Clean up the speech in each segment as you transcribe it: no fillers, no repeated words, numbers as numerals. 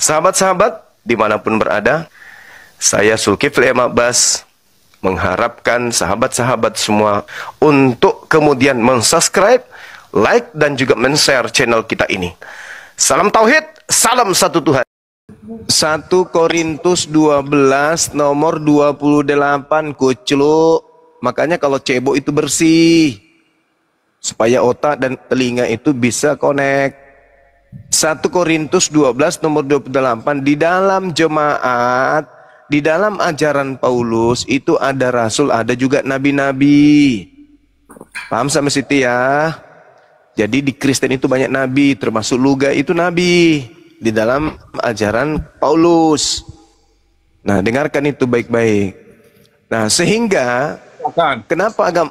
Sahabat-sahabat dimanapun berada, saya Zulkifli M. Abbas mengharapkan sahabat-sahabat semua untuk kemudian mensubscribe, like, dan juga men-share channel kita ini. Salam Tauhid, salam satu Tuhan. 1 Korintus 12 nomor 28 kucluk. Makanya kalau cebok itu bersih, supaya otak dan telinga itu bisa connect. 1 Korintus 12 nomor 28, di dalam jemaat, di dalam ajaran Paulus itu ada rasul, ada juga nabi-nabi. Paham sama Siti ya? Jadi di Kristen itu banyak nabi, termasuk Luga itu nabi di dalam ajaran Paulus. Nah, dengarkan itu baik-baik. Nah, sehingga kenapa agama,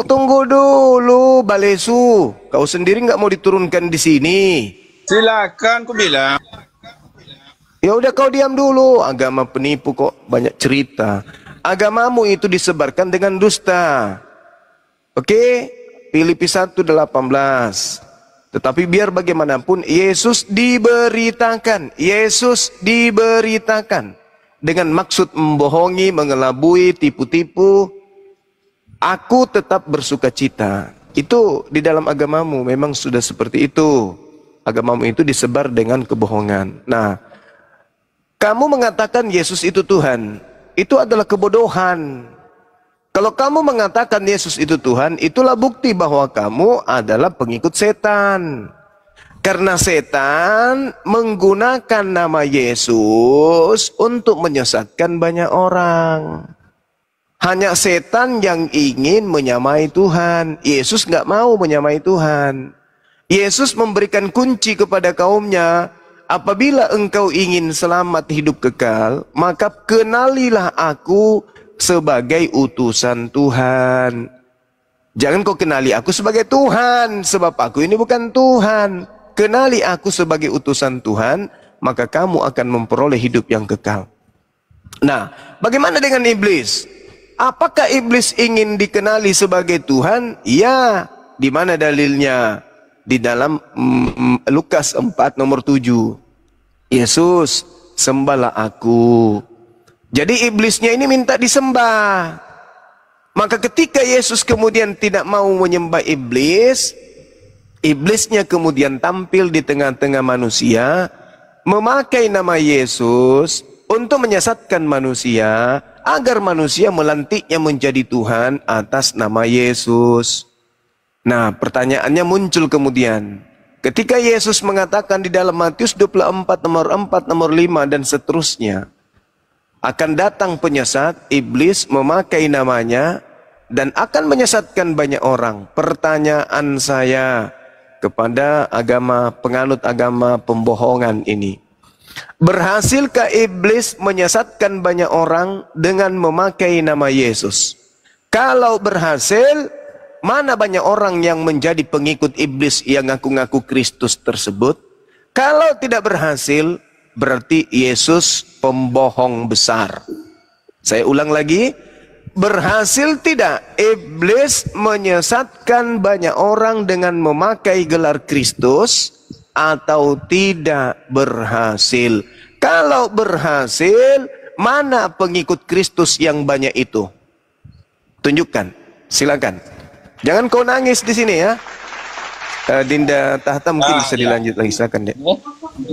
tunggu dulu Balesu, kau sendiri nggak mau diturunkan di sini? Silakan, ku bilang. Ya udah kau diam dulu, agama penipu kok banyak cerita. Agamamu itu disebarkan dengan dusta. Oke? Filipi 1:18. Tetapi biar bagaimanapun Yesus diberitakan, Yesus diberitakan dengan maksud membohongi, mengelabui, tipu-tipu. Aku tetap bersuka cita. Itu di dalam agamamu memang sudah seperti itu. Agamamu itu disebar dengan kebohongan. Nah, kamu mengatakan Yesus itu Tuhan, itu adalah kebodohan. Kalau kamu mengatakan Yesus itu Tuhan, itulah bukti bahwa kamu adalah pengikut setan. Karena setan menggunakan nama Yesus untuk menyesatkan banyak orang. Hanya setan yang ingin menyamai Tuhan. Yesus nggak mau menyamai Tuhan. Yesus memberikan kunci kepada kaumnya. Apabila engkau ingin selamat hidup kekal, maka kenalilah aku sebagai utusan Tuhan. Jangan kau kenali aku sebagai Tuhan, sebab aku ini bukan Tuhan. Kenali aku sebagai utusan Tuhan, maka kamu akan memperoleh hidup yang kekal. Nah, bagaimana dengan iblis? Apakah iblis ingin dikenali sebagai Tuhan? Ya. Di mana dalilnya? Di dalam Lukas 4 nomor 7. Yesus, sembahlah aku. Jadi iblisnya ini minta disembah. Maka ketika Yesus kemudian tidak mau menyembah iblis, iblisnya kemudian tampil di tengah-tengah manusia, memakai nama Yesus untuk menyesatkan manusia, agar manusia melantiknya menjadi Tuhan atas nama Yesus. Nah, pertanyaannya muncul kemudian. Ketika Yesus mengatakan di dalam Matius 24 nomor 4, nomor 5 dan seterusnya, akan datang penyesat, iblis memakai namanya dan akan menyesatkan banyak orang. Pertanyaan saya kepada penganut agama pembohongan ini, berhasilkah iblis menyesatkan banyak orang dengan memakai nama Yesus? Kalau berhasil, mana banyak orang yang menjadi pengikut iblis yang ngaku-ngaku Kristus tersebut? Kalau tidak berhasil, berarti Yesus pembohong besar. Saya ulang lagi, berhasil tidak iblis menyesatkan banyak orang dengan memakai gelar Kristus, atau tidak berhasil? Kalau berhasil, mana pengikut Kristus yang banyak itu? Tunjukkan, silakan. Jangan kau nangis di sini ya. Dinda Tahta mungkin bisa dilanjut lagi, silakan deh.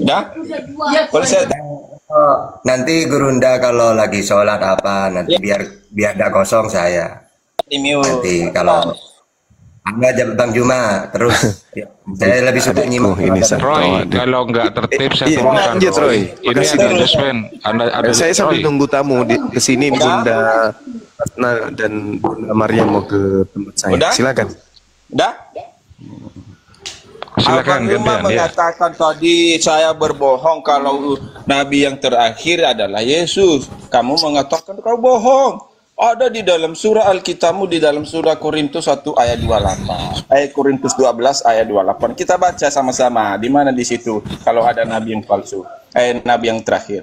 Dah? Nanti Gurunda kalau lagi sholat apa, nanti biar dah kosong saya. Nanti kalau Anda jam Bang Juma terus saya lebih suka nyimak ini. Roy, kalau nggak tertib saya turunkan. Roy. Ini ada adjustment. Saya sambil tunggu tamu di kesini, Bunda Ratna dan Bunda Maria mau ke tempat saya. Udah? Silakan. Udah? Silakan Abang Yuma mengatakan tadi saya berbohong kalau nabi yang terakhir adalah Yesus. Kamu mengatakan kau bohong. Ada di dalam surah Alkitabmu, di dalam surah Korintus 1 ayat 28. Korintus 12 ayat 28. Kita baca sama-sama. Di mana di situ kalau ada nabi yang palsu? Nabi yang terakhir.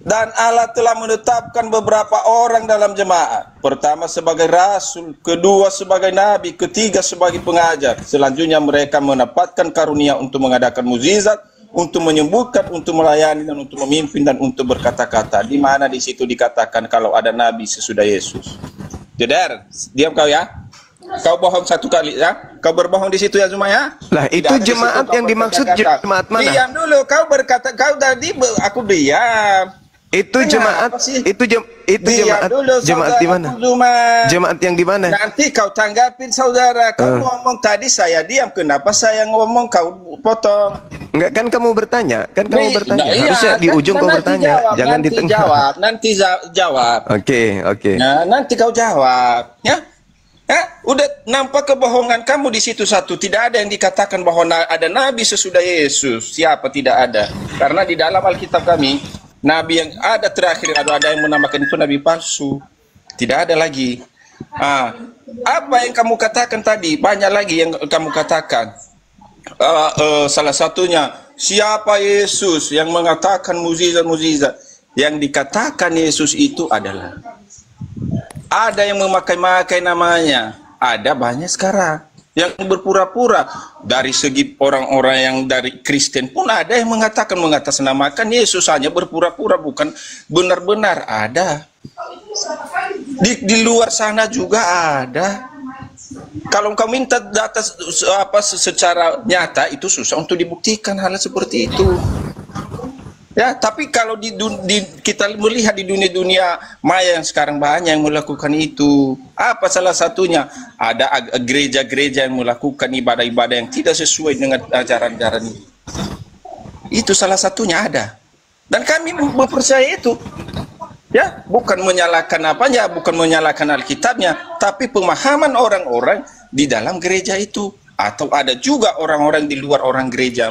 Dan Allah telah menetapkan beberapa orang dalam jemaat. Pertama sebagai rasul, kedua sebagai nabi, ketiga sebagai pengajar. Selanjutnya mereka mendapatkan karunia untuk mengadakan mukjizat, untuk menyembuhkan, untuk melayani, dan untuk memimpin, dan untuk berkata-kata. Di mana di situ dikatakan kalau ada nabi sesudah Yesus? Jeder, diam kau ya. Kau bohong satu kali ya. Kau berbohong di situ ya Zuma ya. Lah itu jemaat yang dimaksud jemaat mana? Diam dulu, kau berkata, kau tadi aku diam. Itu jemaat, itu jemaat di mana? Jemaat yang di mana? Nanti kau tanggapin saudara. Kau ngomong tadi saya diam. Kenapa saya ngomong kau potong? Enggak, kan kamu bertanya, Iya, harusnya di ujung kau bertanya, jangan di tengah. Nanti jawab. Oke. Nah, nanti kau jawab, ya. Udah nampak kebohongan kamu di situ satu. Tidak ada yang dikatakan bahwa ada nabi sesudah Yesus. Siapa tidak ada? Karena di dalam Alkitab kami, nabi yang ada terakhir ada yang menamakan itu nabi palsu. Tidak ada lagi. Apa yang kamu katakan tadi? Banyak lagi yang kamu katakan. Salah satunya, siapa Yesus yang mengatakan mukjizat-mukjizat? Yang dikatakan Yesus itu adalah ada yang memakai-makai namanya. Ada banyak sekarang yang berpura-pura. Dari segi orang-orang yang dari Kristen pun ada yang mengatakan mengatasnamakan Yesus, hanya berpura-pura, bukan benar-benar. Ada di luar sana juga ada. Kalau kau minta data secara nyata, itu susah untuk dibuktikan hal seperti itu. Ya, tapi kalau kita melihat di dunia maya yang sekarang banyak yang melakukan itu. Apa salah satunya? Ada gereja-gereja yang melakukan ibadah-ibadah yang tidak sesuai dengan ajaran-ajaran itu. Itu salah satunya ada. Dan kami mempercayai itu. Ya, bukan menyalahkan apanya, bukan menyalahkan Alkitabnya, tapi pemahaman orang-orang di dalam gereja itu. Atau ada juga orang-orang di luar orang gereja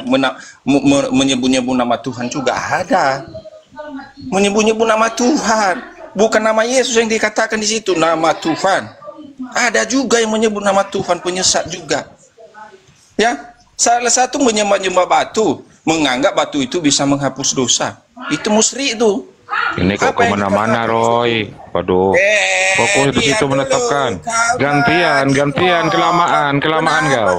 menyebut-nyebut nama Tuhan juga ada. Menyebut-nyebut nama Tuhan, bukan nama Yesus yang dikatakan di situ, nama Tuhan. Ada juga yang menyebut nama Tuhan, penyesat juga. Ya, salah satu menyembah-nyembah batu, menganggap batu itu bisa menghapus dosa. Itu musyrik itu. Ini kok kemana-mana, Roy. Waduh, fokus di situ menetapkan. Gantian, kelamaan kau.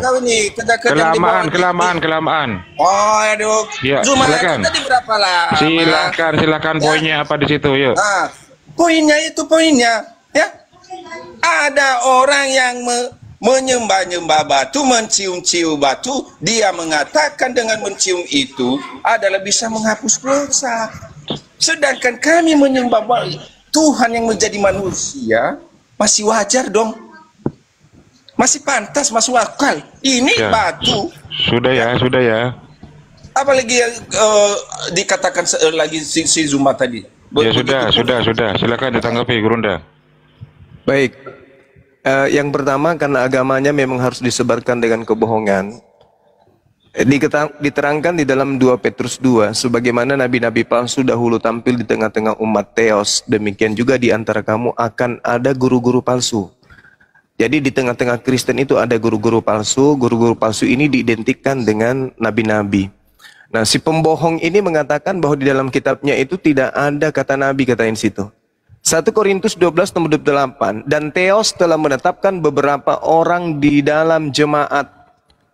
Kelamaan. Oh, aduh. Ya, Zuma, silakan. tadi berapa lah? Silakan. Poinnya apa di situ, yuk. Poinnya, ya. Ada orang yang menyembah-nyembah batu, mencium-cium batu, dia mengatakan dengan mencium itu adalah bisa menghapus dosa. Sedangkan kami menyembah Tuhan yang menjadi manusia, masih wajar dong. Masih pantas, masuk akal. Ini ya, batu. Sudah ya. Apalagi dikatakan lagi si Zuma tadi. Ya sudah. Silakan ditanggapi, Gurunda. Baik. Yang pertama, karena agamanya memang harus disebarkan dengan kebohongan. Diterangkan di dalam 2 Petrus 2, sebagaimana nabi-nabi palsu dahulu tampil di tengah-tengah umat Theos, demikian juga di antara kamu akan ada guru-guru palsu. Jadi di tengah-tengah Kristen itu ada guru-guru palsu ini diidentikan dengan nabi-nabi. Nah, si pembohong ini mengatakan bahwa di dalam kitabnya itu tidak ada kata nabi, katain situ. 1 Korintus 12 nomor 28, dan Theos telah menetapkan beberapa orang di dalam jemaat.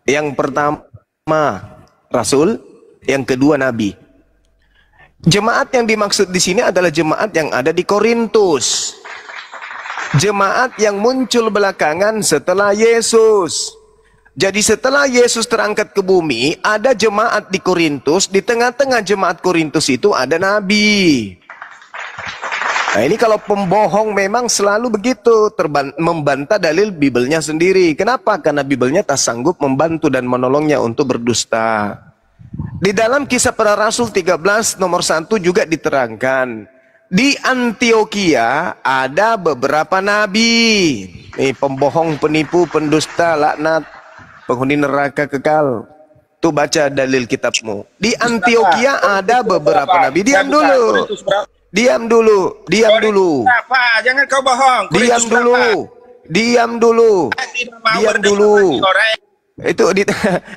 Yang pertama Rasul, yang kedua Nabi. Jemaat yang dimaksud di sini adalah jemaat yang ada di Korintus. Jemaat yang muncul belakangan setelah Yesus. Jadi setelah Yesus terangkat ke bumi, ada jemaat di Korintus. Di tengah-tengah jemaat Korintus itu ada Nabi. Nah, ini kalau pembohong memang selalu begitu, membantah dalil Bibelnya sendiri. Kenapa? Karena Bibelnya tak sanggup membantu dan menolongnya untuk berdusta. Di dalam Kisah Para Rasul 13 nomor 1 juga diterangkan, di Antioquia ada beberapa nabi. Nih, pembohong, penipu, pendusta, laknat, penghuni neraka kekal. Tuh baca dalil kitabmu. Di Antioquia ada beberapa nabi. Diam dulu. Apa? Jangan kau bohong. Diam dulu. Itu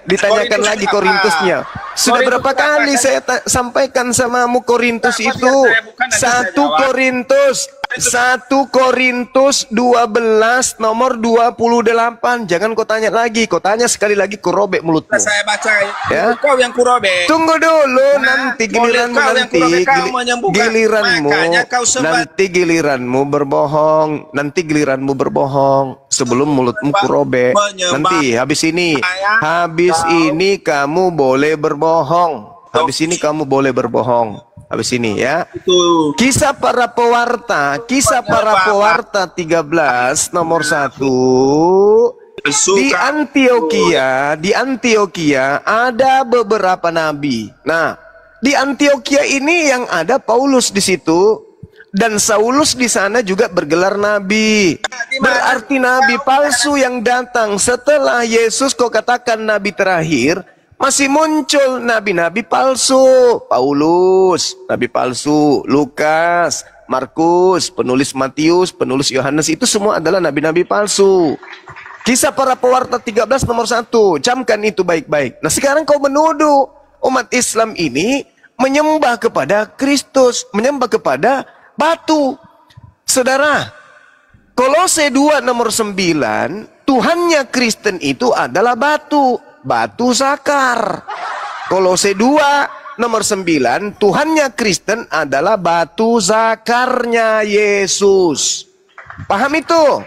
ditanyakan lagi Korintusnya. Sudah berapa kali saya sampaikan samamu Korintus itu? 1 Korintus 1 Korintus 12 nomor 28. Jangan kau tanya lagi. Kau tanya sekali lagi, kau robek mulutmu. Saya baca Ya. kau yang kurobek. Tunggu dulu, Nah, nanti giliranmu, kau yang nanti kurobek, kau menyembuhkan. giliranmu, Makanya kau sebat. nanti giliranmu berbohong, nanti giliranmu berbohong sebelum mulutmu kurobek. Nanti habis ini kamu boleh berbohong. Habis ini kamu boleh berbohong. Habis ini ya. Itu. Kisah para pewarta 13 nomor 1. Di Antioquia ada beberapa nabi. Nah, di Antioquia ini yang ada Paulus di situ dan Saulus di sana juga bergelar nabi. Berarti nabi palsu yang datang setelah Yesus kau katakan nabi terakhir, masih muncul nabi-nabi palsu. Paulus, nabi palsu. Lukas, Markus, penulis Matius, penulis Yohanes, itu semua adalah nabi-nabi palsu. Kisah para pewarta 13 nomor 1. Camkan itu baik-baik. Nah, sekarang kau menuduh umat Islam ini menyembah kepada Kristus, menyembah kepada batu. Saudara, Kolose 2 nomor 9, Tuhannya Kristen itu adalah batu. Batu zakar. Kolose 2 nomor 9, Tuhannya Kristen adalah batu zakarnya Yesus. Paham itu?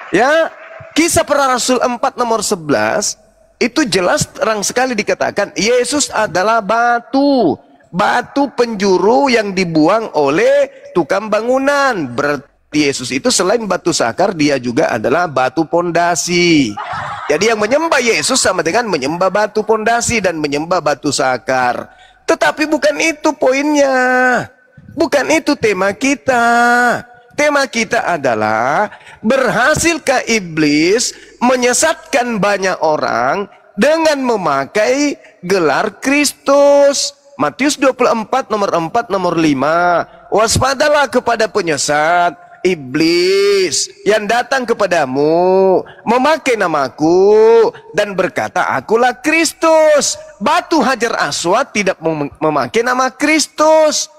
Ya, Kisah para Rasul 4 nomor 11 itu jelas terang sekali dikatakan Yesus adalah batu. Batu penjuru yang dibuang oleh tukang bangunan. Berarti Yesus itu selain batu zakar, dia juga adalah batu pondasi. Jadi yang menyembah Yesus sama dengan menyembah batu pondasi dan menyembah batu zakar. Tetapi bukan itu poinnya. Bukan itu tema kita. Tema kita adalah berhasilkah iblis menyesatkan banyak orang dengan memakai gelar Kristus. Matius 24 nomor 4 nomor 5. Waspadalah kepada penyesat iblis yang datang kepadamu memakai namaku dan berkata akulah Kristus. Batu Hajar Aswad tidak memakai nama Kristus.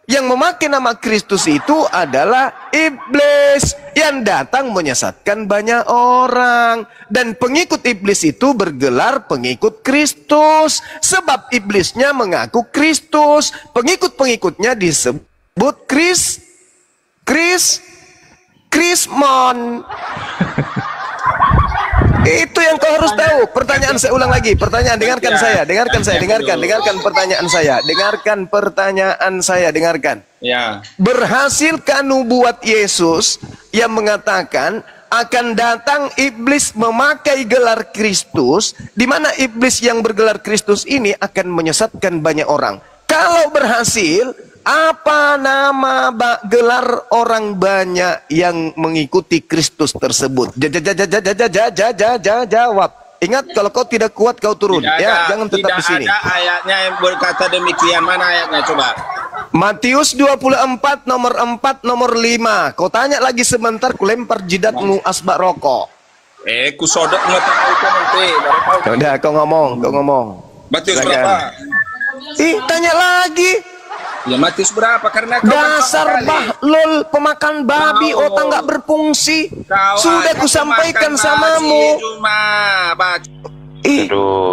Yang memakai nama Kristus itu adalah iblis yang datang menyesatkan banyak orang. Dan pengikut iblis itu bergelar pengikut Kristus. Sebab iblisnya mengaku Kristus. Pengikut-pengikutnya disebut Krismon. Itu yang kau harus tahu. Pertanyaan saya ulang lagi. Pertanyaan, dengarkan saya. Dengarkan pertanyaan saya. Dengarkan. Ya. Berhasilkah nubuat Yesus yang mengatakan akan datang iblis memakai gelar Kristus, di mana iblis yang bergelar Kristus ini akan menyesatkan banyak orang? Kalau berhasil, apa nama gelar orang banyak yang mengikuti Kristus tersebut? Jawab. Ingat, kalau kau tidak kuat kau turun. Jangan tetap di sini. Tidak ada ayatnya yang berkata demikian. Mana ayatnya coba? Matius 24 nomor 4 nomor 5. Kau tanya lagi sebentar, ku lempar jidatmu asbak rokok. Ku sodok nggak tahu itu nanti. Udah, kau ngomong. Matius berapa? Tanya lagi. Ya Matius berapa? Karena kau dasar bahlul pemakan babi, otak nggak berfungsi. Sudah kusampaikan samamu.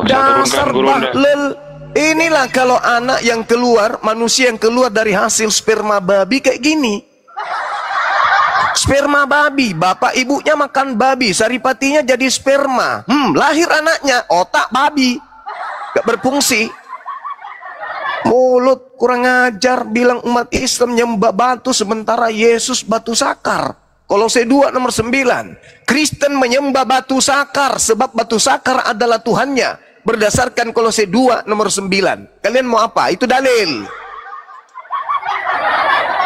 Dasar bahlul. Inilah kalau anak yang keluar, manusia yang keluar dari hasil sperma babi kayak gini. Sperma babi, bapak ibunya makan babi, saripatinya jadi sperma. Lahir anaknya, otak babi, gak berfungsi. Mulut kurang ajar, bilang umat Islam nyembah batu sementara Yesus batu zakar. Kolose 2 nomor 9. Kristen menyembah batu zakar sebab batu zakar adalah Tuhannya. Berdasarkan Kolose 2 nomor 9. Kalian mau apa? Itu dalil.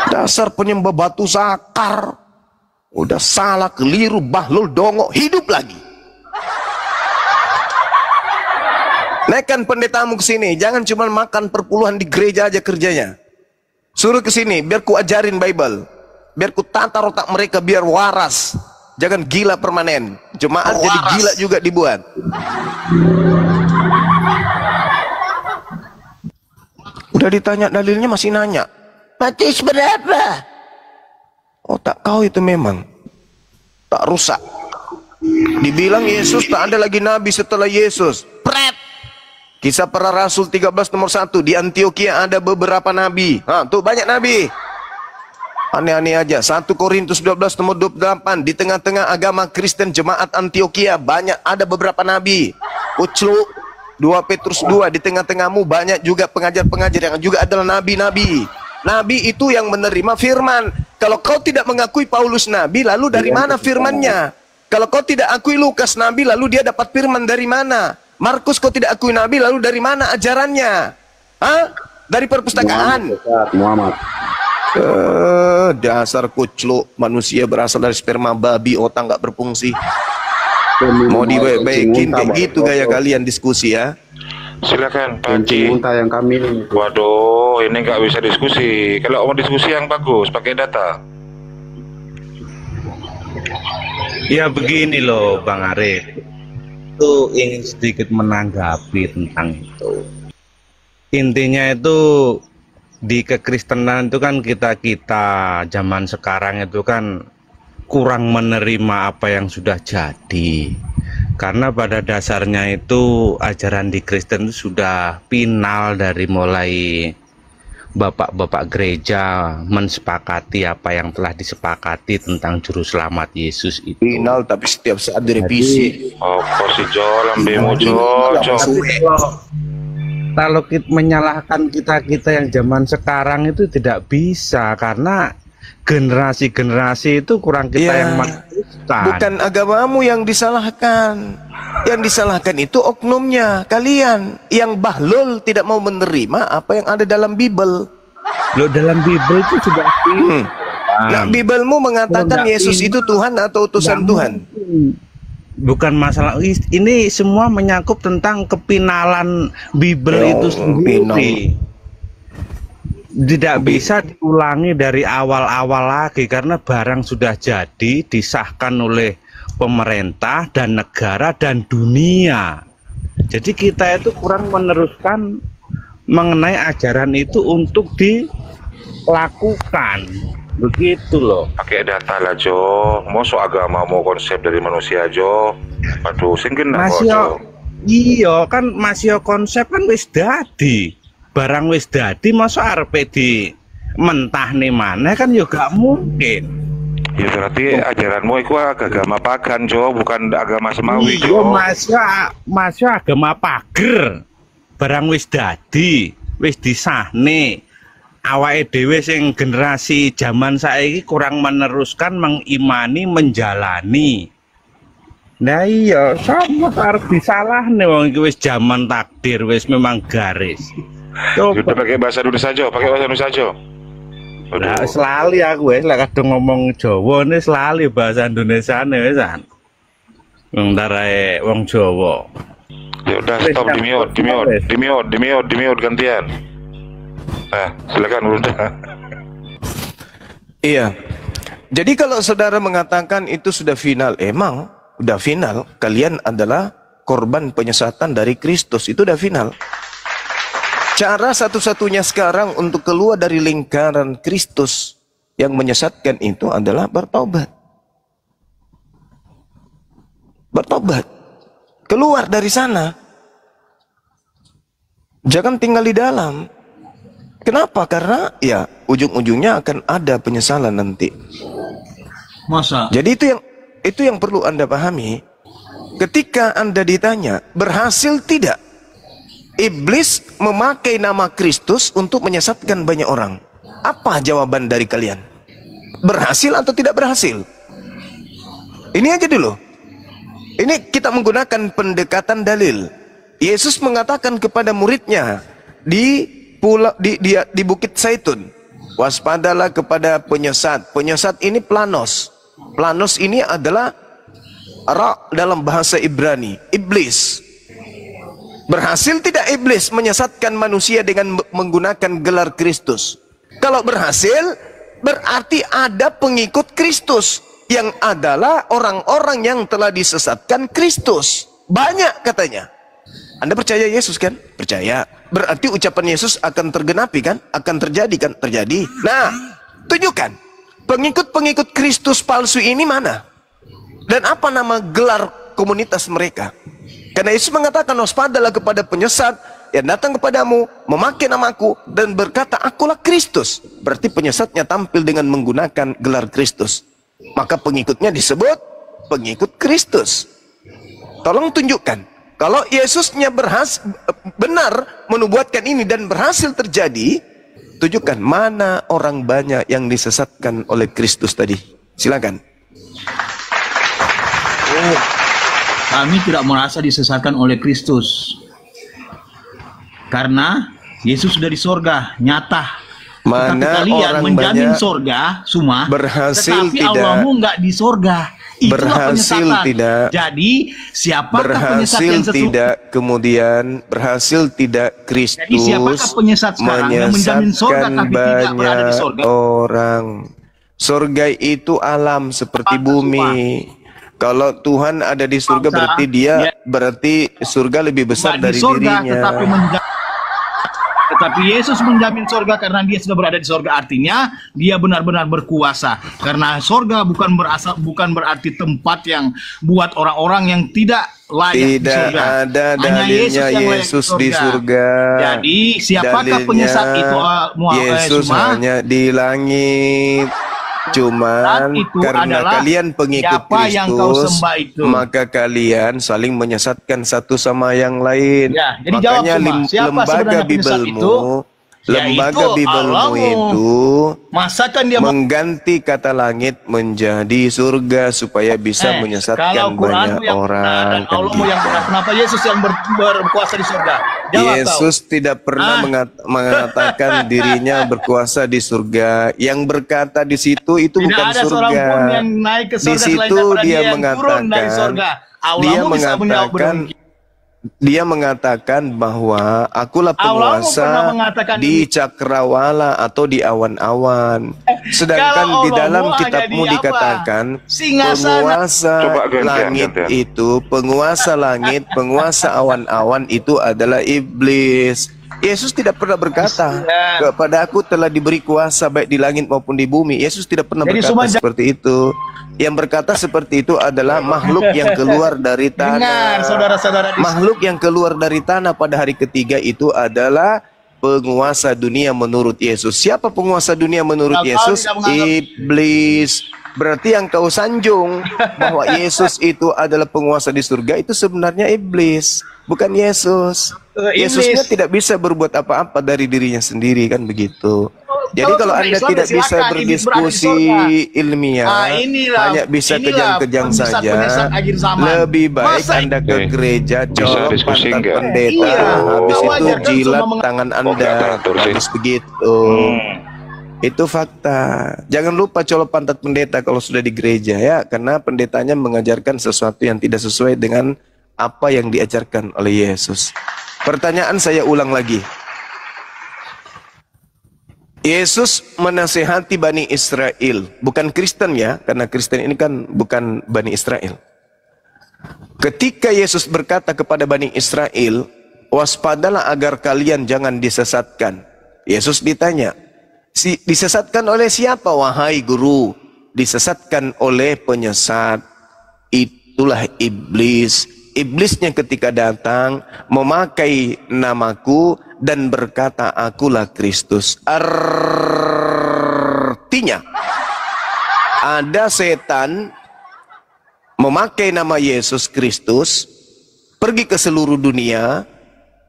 Dasar penyembah batu zakar. Udah salah, keliru, bahlul, dongo, hidup lagi. Naikkan pendetamu ke sini, jangan cuma makan perpuluhan di gereja aja kerjanya. Suruh ke sini, biar ku ajarin Bible. Biar ku tata otak mereka biar waras. Jangan gila permanen. Jemaat jadi gila juga dibuat. Udah ditanya dalilnya masih nanya. Matius berapa? Otak kau itu memang tak rusak. Dibilang Yesus tak ada lagi nabi setelah Yesus. Pret. Kisah Para Rasul 13 nomor 1. Di Antioquia ada beberapa nabi. Tuh banyak nabi. Aneh-aneh aja. 1 Korintus 12 nomor 28. Di tengah-tengah agama Kristen jemaat Antioquia ada beberapa nabi. Ucluk 2 Petrus 2. Di tengah-tengahmu banyak juga pengajar-pengajar yang juga adalah nabi-nabi. Nabi itu yang menerima firman. Kalau kau tidak mengakui Paulus nabi, lalu dari mana firmannya? Kalau kau tidak akui Lukas nabi, lalu dia dapat firman dari mana? Markus kau tidak akui nabi, lalu dari mana ajarannya? Dari perpustakaan. Muhammad. Dasar kucluk, manusia berasal dari sperma babi, otak nggak berfungsi. Mau dibaik-baikin kayak gitu gaya kalian diskusi ya? Silakan Pak Kencing Haji. muntah yang kami. Waduh, ini nggak bisa diskusi. Kalau mau diskusi yang bagus, pakai data. Ya begini loh Bang Arif, itu ingin sedikit menanggapi tentang itu. Intinya itu di kekristenan itu kan kita zaman sekarang itu kan kurang menerima apa yang sudah jadi. Karena pada dasarnya itu ajaran di Kristen itu sudah final dari mulai bapak-bapak gereja mensepakati apa yang telah disepakati tentang juru selamat Yesus itu. Final tapi setiap saat direvisi. Apa sih Jol, ambemu Jol. Kalau kita menyalahkan kita yang zaman sekarang itu tidak bisa, karena generasi-generasi itu kurang kita yang meneruskan. Bukan agamamu yang disalahkan. Yang disalahkan itu oknumnya, kalian yang bahlul tidak mau menerima apa yang ada dalam Bible. Loh, dalam Bible itu sudah Nah, Bibelmu mengatakan Yesus itu Tuhan atau utusan Tuhan? Bukan masalah ini, semua menyangkut tentang kepinalan Bible itu sendiri. Tidak bisa diulangi dari awal-awal lagi, karena barang sudah jadi disahkan oleh pemerintah dan negara dan dunia. Jadi kita itu kurang meneruskan mengenai ajaran itu untuk dilakukan. Begitu loh. Pakai data lah Jo. Mau agama mau konsep dari manusia Jo. Aduh, sing genah kok Jo. Iya kan masih konsep kan wis dadi. Barang wis dadi masa arepe di mentah nih mana kan juga mungkin. Ya berarti ajaranmu itu agama pagan Jo, bukan agama semawi Jo. Masya agama pager. Barang wis dadi, wis disahne. Awake dhewe sing generasi zaman saiki kurang meneruskan, mengimani, menjalani. Nah iya, sama harus disalahne wong iki wis zaman takdir, wis memang garis. Sudah pakai bahasa Indonesia Jo, pakai bahasa Indonesia Jo. Nah, selali aku wis lek kadung ngomong Jawa ne selali bahasa Indonesiane wisan. Wong darae wong Jawa. Ya udah stop, di mute gantian. Silakan Bunda. Iya. Jadi kalau saudara mengatakan itu sudah final, emang udah final, kalian adalah korban penyesatan dari Kristus, itu udah final. Cara satu-satunya sekarang untuk keluar dari lingkaran Kristus yang menyesatkan itu adalah bertobat. Bertobat. Keluar dari sana. Jangan tinggal di dalam. Kenapa? Karena ya ujung-ujungnya akan ada penyesalan nanti. Jadi itu yang perlu Anda pahami. Ketika Anda ditanya, berhasil tidak iblis memakai nama Kristus untuk menyesatkan banyak orang? Apa jawaban dari kalian? Berhasil atau tidak berhasil? Ini aja dulu. Ini kita menggunakan pendekatan dalil. Yesus mengatakan kepada muridnya di Bukit Zaitun, waspadalah kepada penyesat. Penyesat ini planos. Planos ini adalah dalam bahasa Ibrani, iblis. Berhasil tidak iblis menyesatkan manusia dengan menggunakan gelar Kristus? Kalau berhasil, berarti ada pengikut Kristus, yang adalah orang-orang yang telah disesatkan Kristus. Banyak katanya. Anda percaya Yesus kan? Percaya. Berarti ucapan Yesus akan tergenapi kan? Akan terjadi kan? Terjadi. Nah, tunjukkan. Pengikut-pengikut Kristus palsu ini mana? Dan apa nama gelar komunitas mereka? Karena Yesus mengatakan, waspadalah kepada penyesat yang datang kepadamu, memakai namaku, dan berkata, akulah Kristus. Berarti penyesatnya tampil dengan menggunakan gelar Kristus. Maka pengikutnya disebut pengikut Kristus. Tolong tunjukkan, kalau Yesusnya benar menubuatkan ini dan berhasil terjadi, tunjukkan mana orang banyak yang disesatkan oleh Kristus tadi. Silakan. Kami tidak merasa disesatkan oleh Kristus. Karena Yesus sudah di sorga, nyata. Mana tetapi kalian orang menjamin banyak sorga, semua, berhasil tetapi tidak, Allahmu nggak di sorga. Itulah berhasil penyesatan. tidak, Jadi siapakah penyesat berhasil yang sesungguhnya? tidak, kemudian berhasil tidak Kristus Jadi siapakah penyesat sekarang yang menjamin sorga tapi tidak berada di sorga? Orang. Sorga itu alam seperti bumi. Kalau Tuhan ada di surga, berarti berarti surga lebih besar Nggak dari di sorga, dirinya. tetapi Yesus menjamin sorga karena dia sudah berada di sorga. Artinya dia benar-benar berkuasa. Karena sorga bukan berarti tempat yang buat orang-orang yang tidak layak di Tidak sorga. ada Hanya dalilnya Yesus di surga. Jadi siapakah Dalilnya, penyesat itu? Yesus hanya di langit. Cuman itu karena adalah kalian pengikut siapa yang kau Kristus, sembah itu. maka kalian saling menyesatkan satu sama yang lain. Ya, jadi jawab Makanya semua. Siapa lembaga sebenarnya penyesat Bibelmu, itu? lembaga Yaitu Bibelmu Allahmu. itu Masakan dia mengganti kata langit menjadi surga supaya bisa menyesatkan kalau banyak Quranmu yang orang. benar dan Kan Allahmu gitu. yang benar, kenapa Yesus yang berkuasa di surga? Jawab Yesus tidak pernah mengatakan dirinya berkuasa di surga. Yang berkata di situ itu Tidak bukan ada surga. seorang pun yang naik ke Di surga selain situ daripada dia yang turun dari surga. dia Allahmu bisa menjawab mengatakan, dia mengatakan bahwa akulah Allahmu pernah penguasa mengatakan di cakrawala atau di awan-awan. Sedangkan Kalau di dalam Allahmu ada kitabmu di apa? dikatakan Singgasana. penguasa Coba gantian, langit gantian. itu, penguasa langit, penguasa awan-awan itu adalah iblis. Yesus tidak pernah berkata, kepada aku telah diberi kuasa baik di langit maupun di bumi. Yesus tidak pernah Jadi berkata semua seperti itu. Yang berkata seperti itu adalah makhluk yang keluar dari tanah. Dengar saudara-saudara di Makhluk yang keluar dari tanah pada hari ketiga itu adalah penguasa dunia menurut Yesus. Siapa penguasa dunia menurut Kalau kau Yesus? tidak menganggap- Iblis. Berarti yang kau sanjung bahwa Yesus itu adalah penguasa di surga itu sebenarnya iblis, bukan Yesus. Iblis. Yesusnya tidak bisa berbuat apa-apa dari dirinya sendiri, kan begitu. Jadi kalau sudah Anda Islam, tidak ya bisa silakan, iblis berada di berdiskusi surga. ilmiah, Inilah hanya bisa kejang-kejang saja, penyesat akhir zaman. lebih baik Masa- Anda ke gereja, Bisa colok diskusi pantat nggak? pendeta, Iya, habis itu wajar kan jilat semua tangan nggak Anda, teratur sih. habis begitu. Itu fakta. Jangan lupa colok pantat pendeta kalau sudah di gereja ya, karena pendetanya mengajarkan sesuatu yang tidak sesuai dengan apa yang diajarkan oleh Yesus. Pertanyaan saya ulang lagi. Yesus menasehati Bani Israel, bukan Kristen ya, karena Kristen ini kan bukan Bani Israel. Ketika Yesus berkata kepada Bani Israel, waspadalah agar kalian jangan disesatkan. Yesus ditanya, disesatkan oleh siapa wahai guru? Disesatkan oleh penyesat, itulah iblis. Iblisnya ketika datang memakai namaku dan berkata akulah Kristus. Artinya ada setan memakai nama Yesus Kristus pergi ke seluruh dunia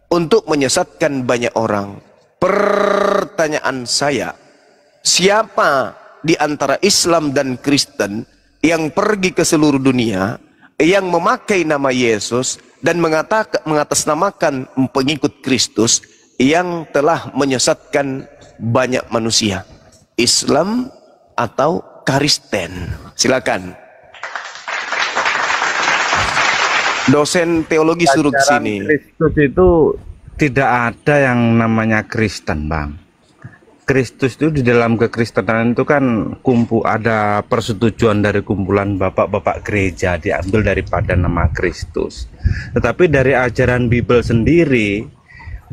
untuk menyesatkan banyak orang. Pertanyaan saya, siapa di antara Islam dan Kristen yang pergi ke seluruh dunia yang memakai nama Yesus dan mengatasnamakan pengikut Kristus yang telah menyesatkan banyak manusia? Islam atau Kristen? Silakan. Dosen teologi suruh ke Ajaran sini. Kristus itu tidak ada yang namanya Kristen, Bang. Kristus itu di dalam kekristenan itu kan ada persetujuan dari kumpulan bapak-bapak gereja, diambil daripada nama Kristus. Tetapi dari ajaran Bible sendiri,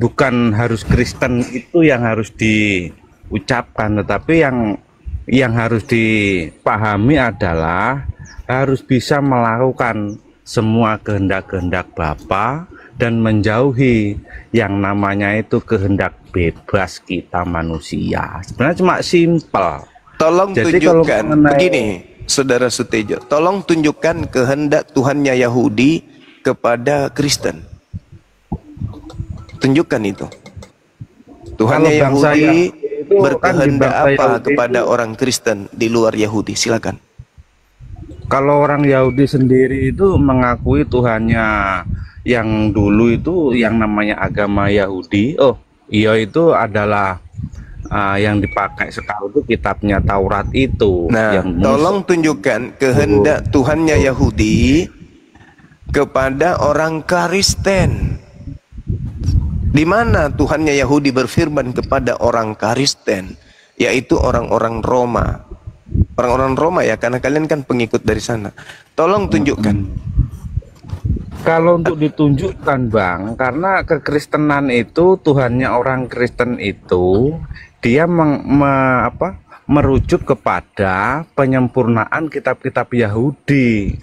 bukan harus Kristen itu yang harus diucapkan, tetapi yang yang harus dipahami adalah harus bisa melakukan semua kehendak-kehendak Bapa dan menjauhi yang namanya itu kehendak bebas kita manusia. Sebenarnya cuma simpel. Tolong Jadi tunjukkan, kalau mengenai- begini, Saudara Sutejo, tolong tunjukkan kehendak Tuhannya Yahudi kepada Kristen. Tunjukkan itu. Tuhannya Kalau bangsa Yahudi Yahudi itu kan di berkehendak bangsa apa Yahudi kepada itu- orang Kristen di luar Yahudi? Silakan. Kalau orang Yahudi sendiri itu mengakui Tuhannya yang dulu itu yang namanya agama Yahudi. Oh, iya itu adalah yang dipakai sekarang itu kitabnya Taurat itu. Nah, yang tolong tunjukkan kehendak Tuhannya Yahudi kepada orang Kristen. Di mana Tuhannya Yahudi berfirman kepada orang Kristen, yaitu orang-orang Roma. Orang-orang Roma ya, karena kalian kan pengikut dari sana. Tolong tunjukkan. Kalau untuk ditunjukkan Bang, karena kekristenan itu Tuhannya orang Kristen itu dia merujuk kepada penyempurnaan kitab-kitab Yahudi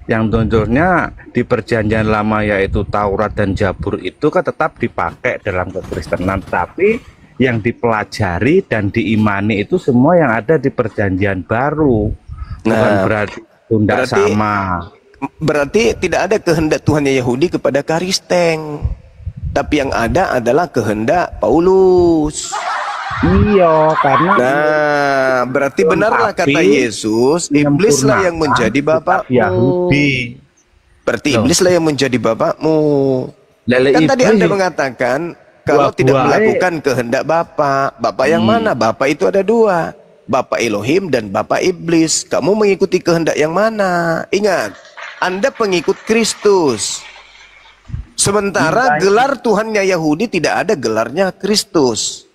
yang tentunya di perjanjian lama yaitu Taurat dan Zabur itu kan tetap dipakai dalam kekristenan, tapi yang dipelajari dan diimani itu semua yang ada di perjanjian baru. Bukan Nah, berarti tidak berarti- sama. Berarti tidak ada kehendak Tuhannya Yahudi kepada Kristen. Tapi yang ada adalah kehendak Paulus. Iya, karena Nah, berarti benarlah kata Yesus, iblislah yang menjadi bapakmu. Yahudi. Berarti Loh. iblislah yang menjadi bapakmu. Lele Kan tadi iblis Anda mengatakan kalau tidak buah-buah, melakukan kehendak Bapa. Bapa yang mana? Bapa itu ada dua. Bapa Elohim dan Bapa Iblis. Kamu mengikuti kehendak yang mana? Ingat, Anda pengikut Kristus. Sementara gelar Tuhannya Yahudi tidak ada gelarnya Kristus.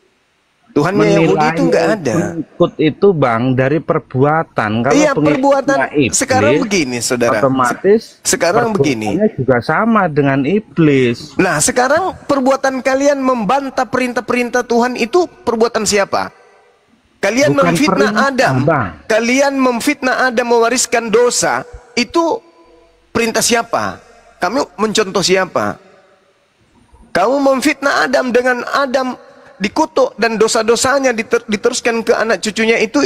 Tuhannya Yahudi itu nggak ada. Pengikut itu Bang dari perbuatan. Kalau Iya, pengikutnya perbuatan. iblis, Sekarang begini, saudara. otomatis Sekarang begini. perbuatannya juga sama dengan iblis. Nah, sekarang perbuatan kalian membantah perintah-perintah Tuhan itu perbuatan siapa? Kalian Bukan memfitnah perintah, Adam. Bang. Kalian memfitnah Adam mewariskan dosa. Itu perintah siapa? Kamu mencontoh siapa? Kamu memfitnah Adam dengan Adam dikutuk dan dosa-dosanya diteruskan ke anak cucunya itu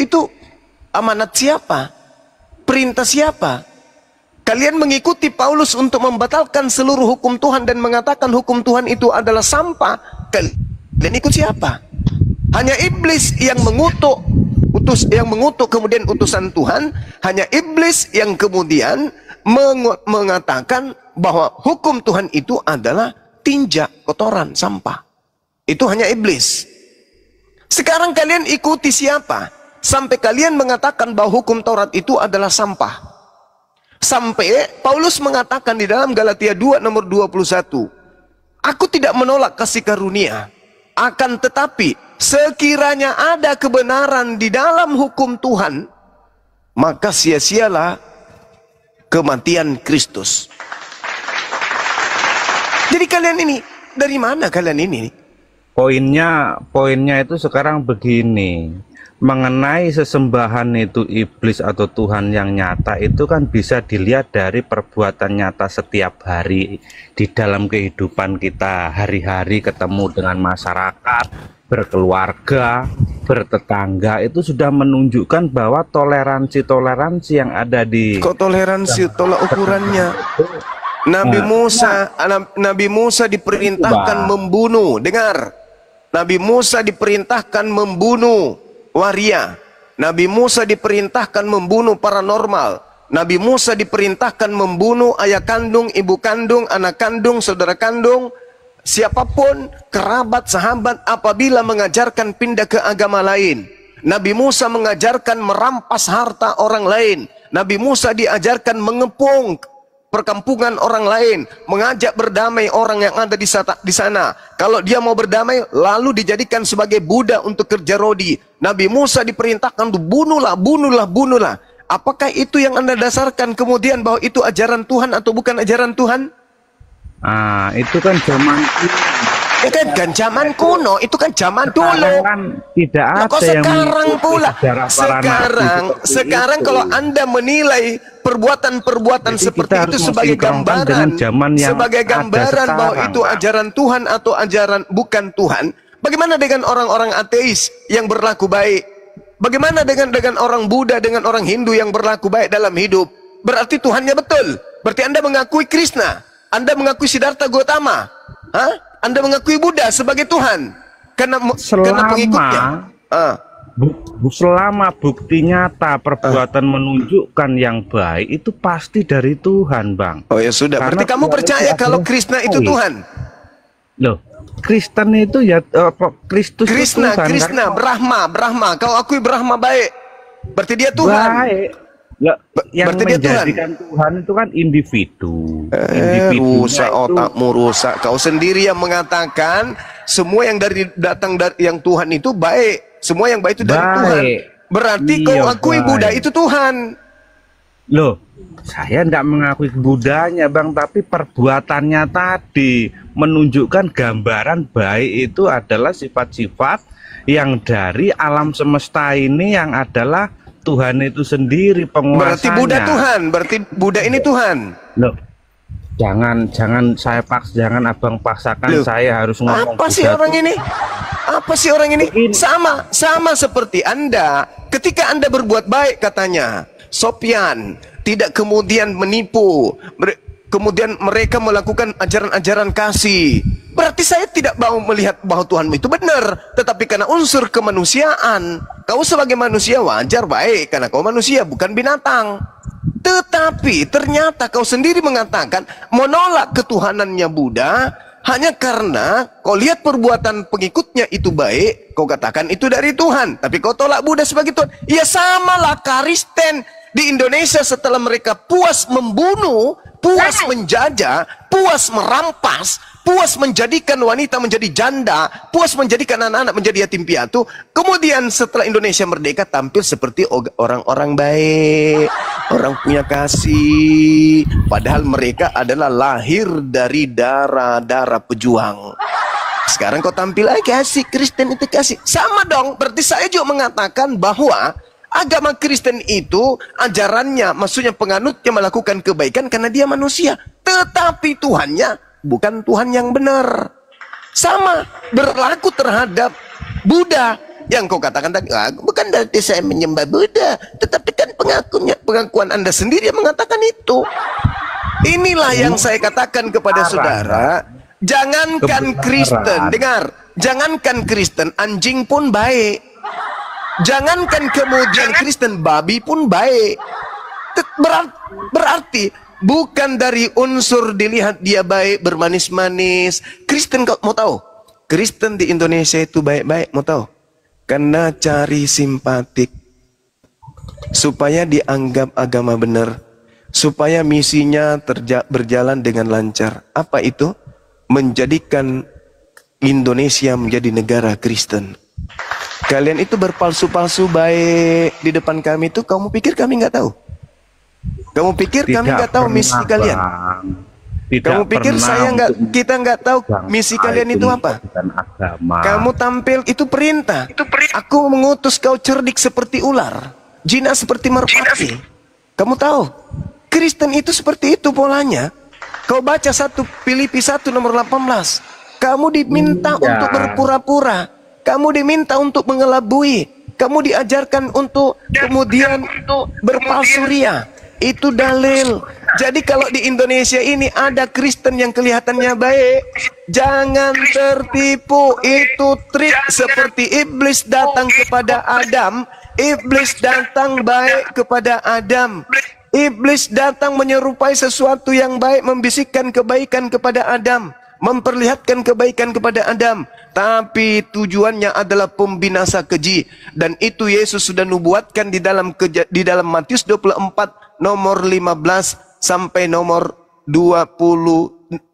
amanat siapa? Perintah siapa? Kalian mengikuti Paulus untuk membatalkan seluruh hukum Tuhan dan mengatakan hukum Tuhan itu adalah sampah. Kalian ikut siapa? Hanya iblis yang mengutuk kemudian utusan Tuhan. Hanya iblis yang kemudian mengatakan bahwa hukum Tuhan itu adalah tinja, kotoran, sampah. Itu hanya iblis. Sekarang kalian ikuti siapa? Sampai kalian mengatakan bahwa hukum Taurat itu adalah sampah. Sampai Paulus mengatakan di dalam Galatia 2 nomor 21, aku tidak menolak kasih karunia, akan tetapi sekiranya ada kebenaran di dalam hukum Tuhan, maka sia-sialah kematian Kristus. Jadi kalian ini, dari mana kalian ini? Poinnya itu sekarang begini, mengenai sesembahan itu iblis atau Tuhan yang nyata itu kan bisa dilihat dari perbuatan nyata setiap hari di dalam kehidupan kita hari-hari, ketemu dengan masyarakat, berkeluarga, bertetangga, itu sudah menunjukkan bahwa toleransi yang ada di Kok toleransi, tolak ukurannya. Nabi Musa diperintahkan membunuh. Dengar, Nabi Musa diperintahkan membunuh waria. Nabi Musa diperintahkan membunuh paranormal. Nabi Musa diperintahkan membunuh ayah kandung, ibu kandung, anak kandung, saudara kandung, siapapun, kerabat, sahabat, apabila mengajarkan pindah ke agama lain. Nabi Musa mengajarkan merampas harta orang lain. Nabi Musa diajarkan mengepung perkampungan orang lain, mengajak berdamai orang yang ada di sana. Kalau dia mau berdamai, lalu dijadikan sebagai budak untuk kerja rodi. Nabi Musa diperintahkan untuk bunuhlah. Apakah itu yang Anda dasarkan kemudian bahwa itu ajaran Tuhan atau bukan ajaran Tuhan? itu kan zaman Ya kan zaman kuno, itu kan zaman dulu. Kan tidak Nah, ada kok yang sekarang mengikuti pula? sejarah para nabi Sekarang itu. kalau Anda menilai perbuatan-perbuatan Jadi seperti kita itu harus sebagai mensinkronkan gambaran, dengan zaman yang sebagai ada gambaran bahwa sekarang, itu Bang. ajaran Tuhan atau ajaran bukan Tuhan, bagaimana dengan orang-orang ateis yang berlaku baik? Bagaimana dengan orang Buddha, dengan orang Hindu yang berlaku baik dalam hidup? Berarti Tuhannya betul. Berarti Anda mengakui Krishna, Anda mengakui Siddhartha Gautama, Anda mengakui Buddha sebagai Tuhan karena pengikutnya. Selama bukti nyata perbuatan menunjukkan yang baik itu pasti dari Tuhan, Bang. Oh ya sudah, Karena berarti kamu Tuhan percaya itu kalau adalah Krishna itu baik. Tuhan? Loh, Kristen itu ya Kristus itu Krishna, Tuhan, Krishna, kan? Brahma. Kau akui Brahma baik. Berarti dia Tuhan. Baik. Lah, yang berarti dia menjadikan Tuhan itu kan individu. Rusak otakmu, rusak. Kau sendiri yang mengatakan semua yang datang dari yang Tuhan itu baik. Semua yang baik itu dari Tuhan. Berarti Iya, kau akui baik. Buddha itu Tuhan. Loh, saya tidak mengakui Budanya, Bang, tapi perbuatannya tadi menunjukkan gambaran baik itu adalah sifat-sifat yang dari alam semesta ini yang adalah Tuhan itu sendiri penguasanya. Berarti Buddha Tuhan. Berarti Buddha ini Tuhan. Loh, jangan saya jangan abang paksakan. Loh, saya harus ngomong. Apa sih orang ini? Apa sih orang ini? Sama seperti Anda. Ketika Anda berbuat baik katanya, Sopyan tidak kemudian menipu. Kemudian mereka melakukan ajaran-ajaran kasih. Berarti saya tidak mau melihat bahwa Tuhanmu itu benar. Tetapi karena unsur kemanusiaan, kau sebagai manusia wajar baik. Karena kau manusia bukan binatang. Tetapi ternyata kau sendiri mengatakan menolak ketuhanannya Buddha hanya karena kau lihat perbuatan pengikutnya itu baik, kau katakan itu dari Tuhan. Tapi kau tolak Buddha sebagai Tuhan. Ya samalah Kristen di Indonesia setelah mereka puas membunuh, puas menjajah, puas merampas, puas menjadikan wanita menjadi janda, puas menjadikan anak-anak menjadi yatim piatu. Kemudian setelah Indonesia merdeka tampil seperti orang-orang baik, orang punya kasih. Padahal mereka adalah lahir dari darah-darah pejuang. Sekarang kau tampil lagi kasih, Kristen itu kasih. Sama dong, berarti saya juga mengatakan bahwa agama Kristen itu ajarannya, maksudnya penganutnya melakukan kebaikan karena dia manusia. Tetapi Tuhannya bukan Tuhan yang benar. Sama berlaku terhadap Buddha. Yang kau katakan tadi, bukan dari saya menyembah Buddha. Tetapi kan pengakuan Anda sendiri yang mengatakan itu. Inilah yang saya katakan kepada saudara. Jangankan Kristen, dengar. Jangankan Kristen, anjing pun baik. Jangankan kemudian Kristen, babi pun baik. Berarti bukan dari unsur dilihat dia baik, bermanis-manis. Kristen, kau mau tahu? Kristen di Indonesia itu baik-baik, mau tahu? Karena cari simpatik. Supaya dianggap agama benar. Supaya misinya berjalan dengan lancar. Apa itu? Menjadikan Indonesia menjadi negara Kristen. Kalian itu berpalsu-palsu baik di depan kami itu, kamu pikir kami nggak tahu? Kamu pikir kami nggak tahu misi kalian? Kamu pikir kita nggak tahu misi kalian itu apa? Kamu tampil itu perintah. Aku mengutus kau cerdik seperti ular, jinak seperti merpati. Kamu tahu? Kristen itu seperti itu polanya. Kau baca Filipi 1 nomor 18. Kamu diminta untuk berpura-pura. Kamu diminta untuk mengelabui. Kamu diajarkan untuk kemudian berpalsu ria. Itu dalil. Jadi kalau di Indonesia ini ada Kristen yang kelihatannya baik, jangan tertipu. Itu trik seperti iblis datang kepada Adam. Iblis datang baik kepada Adam. Iblis datang menyerupai sesuatu yang baik, membisikkan kebaikan kepada Adam, memperlihatkan kebaikan kepada Adam. Tapi tujuannya adalah pembinasa keji. Dan itu Yesus sudah nubuatkan di dalam Matius 24 nomor 15 sampai nomor 26.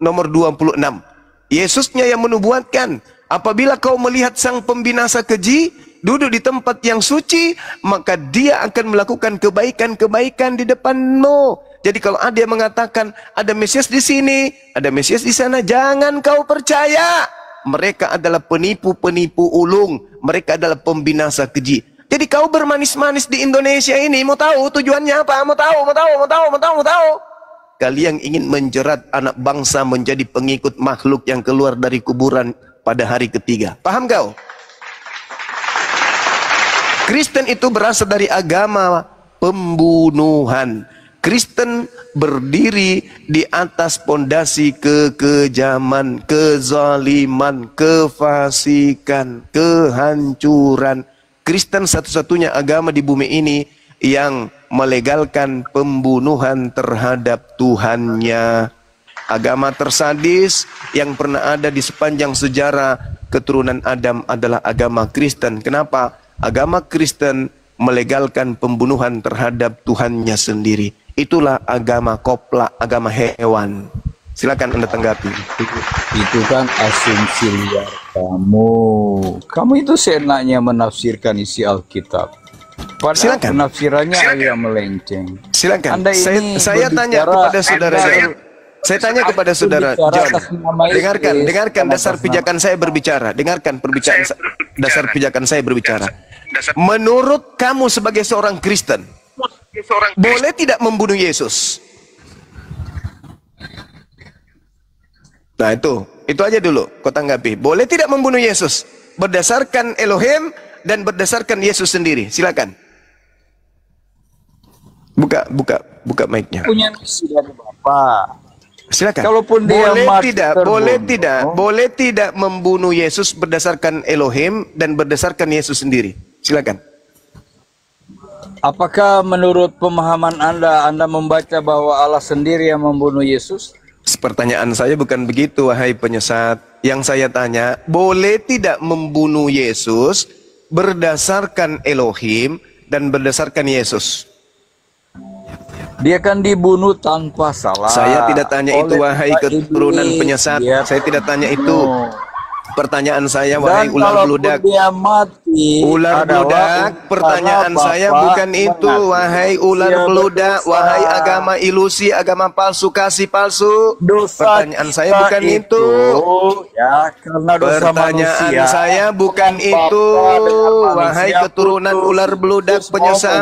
Yesusnya yang menubuatkan, apabila kau melihat sang pembinasa keji duduk di tempat yang suci, maka dia akan melakukan kebaikan-kebaikan di depanmu. Jadi kalau ada yang mengatakan ada Mesias di sini, ada Mesias di sana, jangan kau percaya. mereka adalah penipu-penipu ulung, mereka adalah pembinasa keji. Jadi kau bermanis-manis di Indonesia ini, mau tahu tujuannya apa? Mau tahu? Kalian ingin menjerat anak bangsa menjadi pengikut makhluk yang keluar dari kuburan pada hari ketiga. Paham kau? Kristen itu berasal dari agama pembunuhan. Kristen berdiri di atas pondasi kekejaman, kezaliman, kefasikan, kehancuran. Kristen satu-satunya agama di bumi ini yang melegalkan pembunuhan terhadap Tuhannya. Agama tersadis yang pernah ada di sepanjang sejarah keturunan Adam adalah agama Kristen. Kenapa? Agama Kristen melegalkan pembunuhan terhadap Tuhannya sendiri. Itulah agama kopla, agama hewan. Silakan Anda tanggapi. Itu kan asumsi liar kamu. Kamu itu seenaknya menafsirkan isi Alkitab. Padahal Silakan. penafsirannya agak melenceng. Silakan. Anda ini Saya tanya kepada saudara John. Saya tanya kepada saudara John. Dengarkan dasar pijakan saya berbicara. Dengarkan dasar pijakan saya berbicara. Menurut kamu sebagai seorang Kristen, boleh tidak membunuh Yesus? Nah itu aja dulu kau tanggapi. Boleh tidak membunuh Yesus berdasarkan Elohim dan berdasarkan Yesus sendiri? Silakan. Buka mic-nya. Punya misi dari Bapak. Silakan. Kalaupun dia boleh tidak membunuh Yesus berdasarkan Elohim dan berdasarkan Yesus sendiri? Silakan. Apakah menurut pemahaman Anda membaca bahwa Allah sendiri yang membunuh Yesus? Pertanyaan saya bukan begitu, wahai penyesat. Yang saya tanya, boleh tidak membunuh Yesus berdasarkan Elohim dan berdasarkan Yesus? Dia kan dibunuh tanpa salah. Saya tidak tanya itu, wahai keturunan penyesat. Saya tidak tanya itu. Pertanyaan saya, wahai ular beludak. Dia mati, ular beludak, pertanyaan saya bukan itu, wahai ular beludak, wahai agama ilusi, agama palsu, kasih palsu. Pertanyaan saya bukan itu. Ya, karena dosa pertanyaan manusia, saya bukan itu, wahai keturunan ular beludak penyesat.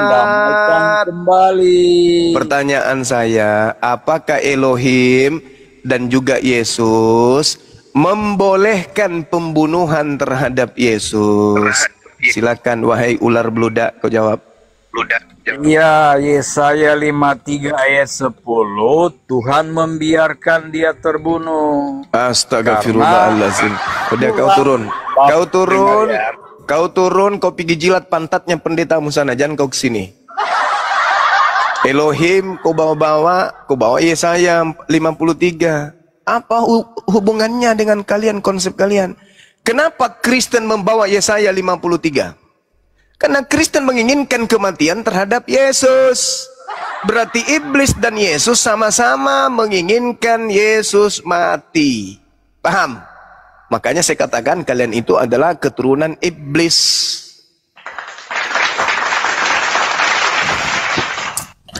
Pertanyaan saya, apakah Elohim dan juga Yesus membolehkan pembunuhan terhadap Yesus? Silakan wahai ular beludak, kau jawab. Ya, Yesaya 53 ayat 10, Tuhan membiarkan dia terbunuh. Astagfirullahaladzim. Udah kau turun, kau pergi jilat pantatnya pendetamu sana, jangan kau kesini. Elohim kau bawa Yesaya 53. Apa hubungannya dengan kalian, konsep kalian? Kenapa Kristen membawa Yesaya 53? Karena Kristen menginginkan kematian terhadap Yesus. Berarti iblis dan Yesus sama-sama menginginkan Yesus mati. Paham? Makanya saya katakan kalian itu adalah keturunan iblis.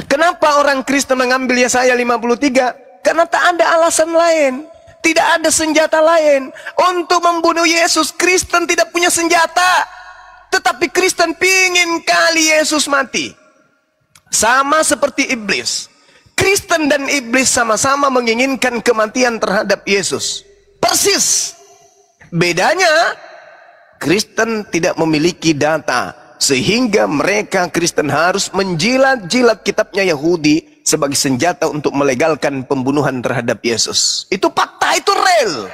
Kenapa orang Kristen mengambil Yesaya 53? Karena tak ada alasan lain. Tidak ada senjata lain. Untuk membunuh Yesus, Kristen tidak punya senjata. Tetapi Kristen pingin kali Yesus mati. Sama seperti iblis. Kristen dan iblis sama-sama menginginkan kematian terhadap Yesus. Persis. Bedanya, Kristen tidak memiliki data. Sehingga mereka Kristen harus menjilat-jilat kitabnya Yahudi sebagai senjata untuk melegalkan pembunuhan terhadap Yesus. Itu fakta, itu real.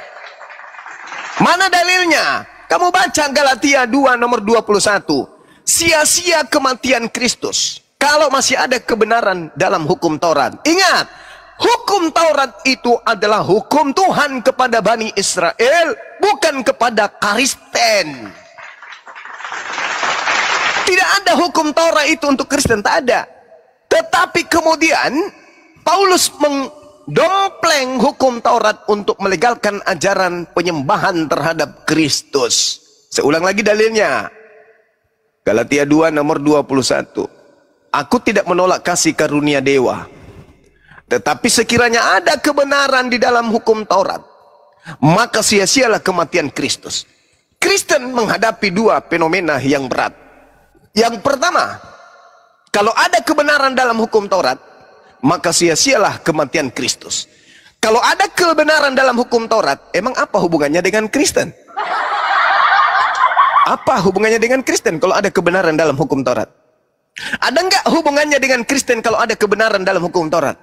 Mana dalilnya? Kamu baca Galatia 2 nomor 21. Sia-sia kematian Kristus kalau masih ada kebenaran dalam hukum Taurat. Ingat, hukum Taurat itu adalah hukum Tuhan kepada Bani Israel, bukan kepada Kristen. Tidak ada hukum Taurat itu untuk Kristen, tak ada. Tetapi kemudian Paulus mengdompleng hukum Taurat untuk melegalkan ajaran penyembahan terhadap Kristus. Saya ulang lagi dalilnya. Galatia 2 nomor 21. Aku tidak menolak kasih karunia dewa. Tetapi sekiranya ada kebenaran di dalam hukum Taurat, maka sia-sialah kematian Kristus. Kristen menghadapi dua fenomena yang berat. Yang pertama, kalau ada kebenaran dalam hukum Taurat, maka sia-sialah kematian Kristus. Kalau ada kebenaran dalam hukum Taurat, emang apa hubungannya dengan Kristen? Apa hubungannya dengan Kristen kalau ada kebenaran dalam hukum Taurat? Ada nggak hubungannya dengan Kristen kalau ada kebenaran dalam hukum Taurat?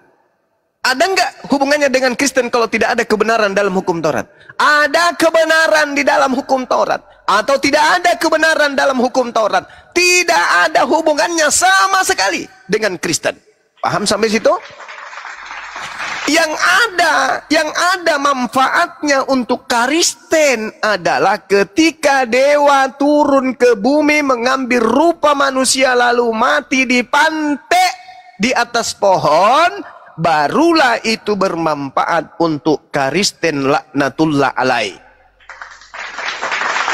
Ada nggak hubungannya dengan Kristen kalau tidak ada kebenaran dalam hukum Taurat? Ada kebenaran di dalam hukum Taurat atau tidak ada kebenaran dalam hukum Taurat, tidak ada hubungannya sama sekali dengan Kristen. Paham sampai situ? Yang ada manfaatnya untuk Kristen adalah ketika dewa turun ke bumi mengambil rupa manusia lalu mati di pantai di atas pohon, barulah itu bermanfaat untuk Kristen laknatullah alaih.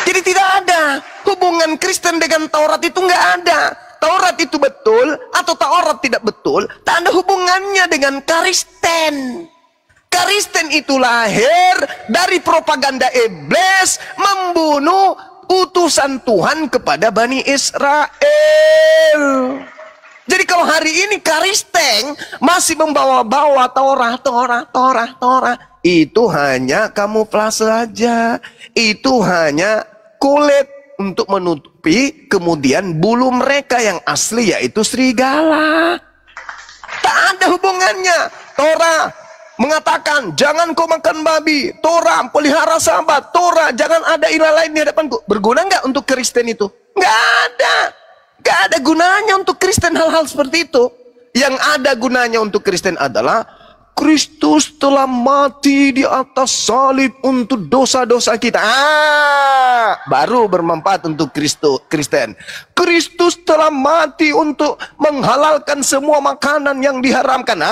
Jadi tidak ada hubungan Kristen dengan Taurat, itu nggak ada. Taurat itu betul atau Taurat tidak betul, tak ada hubungannya dengan Kristen. Kristen itu lahir dari propaganda iblis membunuh utusan Tuhan kepada Bani Israel. Jadi kalau hari ini Kristen masih membawa-bawa Torah, itu hanya kamuflase saja. Itu hanya kulit untuk menutupi kemudian bulu mereka yang asli, yaitu serigala. Tak ada hubungannya. Torah mengatakan jangan kau makan babi, Torah pelihara sabat, Torah jangan ada ilah lain di hadapanku. Berguna nggak untuk Kristen itu? Nggak ada. Nggak ada gunanya untuk Kristen hal-hal seperti itu. Yang ada gunanya untuk Kristen adalah Kristus telah mati di atas salib untuk dosa-dosa kita. Baru bermanfaat untuk Kristen. Kristus telah mati untuk menghalalkan semua makanan yang diharamkan.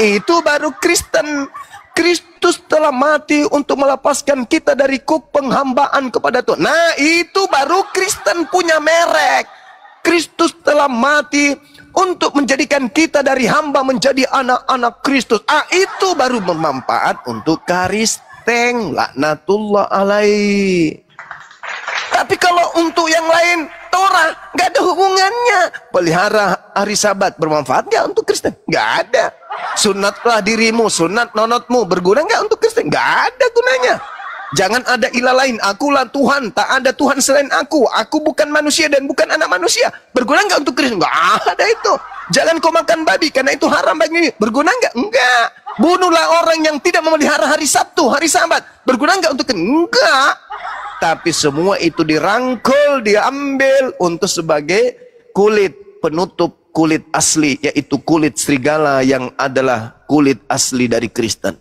Itu baru Kristen. Kristus telah mati untuk melepaskan kita dari kuk penghambaan kepada Tuhan. Nah, itu baru Kristen punya merek. Kristus telah mati untuk menjadikan kita dari hamba menjadi anak-anak Kristus. Itu baru bermanfaat untuk Kristen laknatullah alaih. Tapi kalau untuk yang lain, Torah nggak ada hubungannya. Pelihara hari Sabat bermanfaat nggak untuk Kristen? Nggak ada. Sunatlah dirimu, sunat nonotmu, berguna nggak untuk Kristen? Nggak ada gunanya. Jangan ada ilah lain, akulah Tuhan, tak ada Tuhan selain aku bukan manusia dan bukan anak manusia. Berguna nggak untuk Kristen? Nggak ada itu. Jangan kau makan babi karena itu haram bagi ini. Berguna nggak? Enggak. Bunuhlah orang yang tidak memelihara hari Sabtu, hari Sabat. Berguna nggak untuk Kristen? Enggak. Tapi semua itu dirangkul, diambil untuk sebagai kulit penutup kulit asli, yaitu kulit serigala yang adalah kulit asli dari Kristen.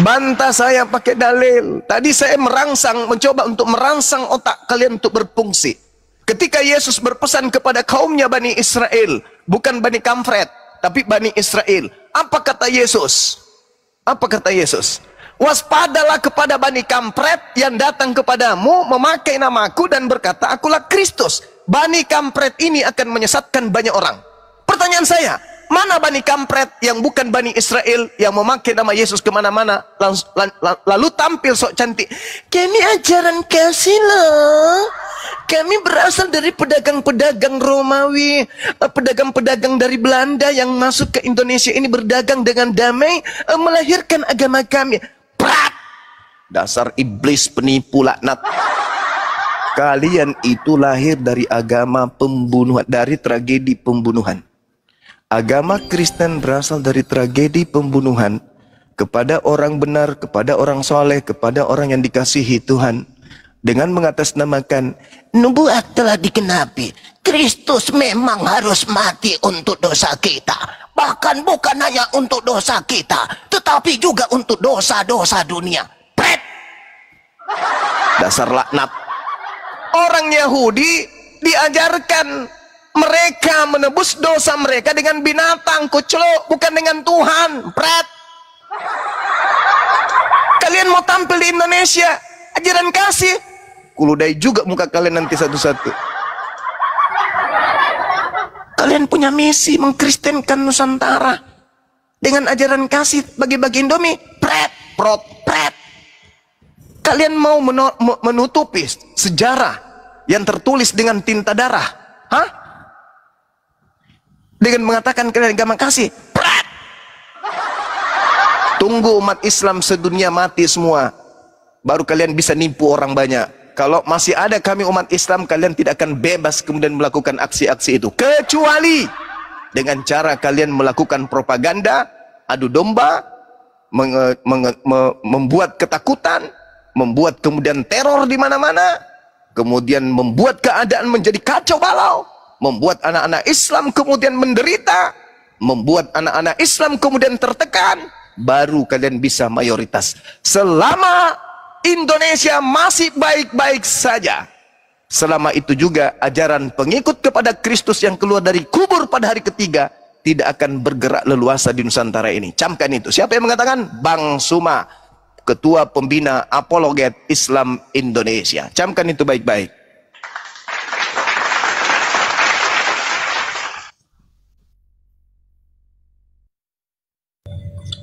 Bantah saya pakai dalil. Tadi saya mencoba untuk merangsang otak kalian untuk berfungsi. Ketika Yesus berpesan kepada kaumnya Bani Israel, bukan Bani Kampret, tapi Bani Israel. Apa kata Yesus? Apa kata Yesus? Waspadalah kepada Bani Kampret yang datang kepadamu memakai namaku dan berkata, akulah Kristus. Bani Kampret ini akan menyesatkan banyak orang. Pertanyaan saya, mana Bani Kampret yang bukan Bani Israel yang memakai nama Yesus kemana-mana lalu tampil sok cantik? Kami ajaran kasih loh. Kami berasal dari pedagang-pedagang Romawi, pedagang-pedagang dari Belanda yang masuk ke Indonesia ini berdagang dengan damai, melahirkan agama kami. Prat! Dasar iblis penipu laknat. Kalian itu lahir dari agama pembunuhan, dari tragedi pembunuhan. Agama Kristen berasal dari tragedi pembunuhan kepada orang benar, kepada orang soleh, kepada orang yang dikasihi Tuhan. Dengan mengatasnamakan nubuat telah digenapi, Kristus memang harus mati untuk dosa kita. Bahkan bukan hanya untuk dosa kita, tetapi juga untuk dosa-dosa dunia. Pret! Dasar laknat. Orang Yahudi diajarkan mereka menebus dosa mereka dengan binatang, kucluk, bukan dengan Tuhan. Pret. Kalian mau tampil di Indonesia, ajaran kasih, kuludai juga muka kalian nanti satu-satu. Kalian punya misi mengkristenkan Nusantara dengan ajaran kasih, bagi-bagi Indomie. pret, prot, pret. Kalian mau menutupi sejarah yang tertulis dengan tinta darah? Hah? Dengan mengatakan kalian agama kasih? Pret. Tunggu umat Islam sedunia mati semua, baru kalian bisa nipu orang banyak. Kalau masih ada kami umat Islam, kalian tidak akan bebas kemudian melakukan aksi-aksi itu. Kecuali dengan cara kalian melakukan propaganda, adu domba, membuat ketakutan, membuat kemudian teror di mana-mana, kemudian membuat keadaan menjadi kacau balau, membuat anak-anak Islam kemudian menderita, membuat anak-anak Islam kemudian tertekan, baru kalian bisa mayoritas. Selama Indonesia masih baik-baik saja, selama itu juga ajaran pengikut kepada Kristus yang keluar dari kubur pada hari ketiga tidak akan bergerak leluasa di Nusantara ini. Camkan itu. Siapa yang mengatakan? Bang Suma, Ketua Pembina Apologet Islam Indonesia. Camkan itu baik-baik.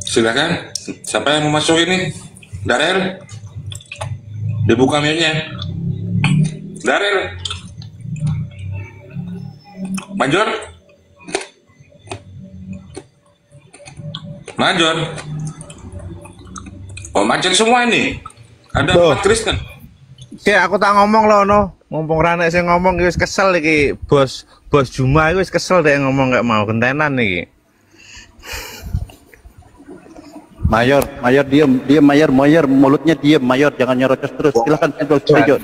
Silakan, siapa yang mau masuk ini? Darel, dibuka mic-nya. Darel, Major, Major. Oh, Major semua ini. Ada umat Kristen. Kayak aku tak ngomong loh, no. Mumpung Rane saya ngomong, wis kesel iki. Bos Juma wis kesel deh ngomong gak mau gentenan nih. Mayor diam, Mayor, mulutnya diam, Mayor, jangan nyerocos terus. Silakan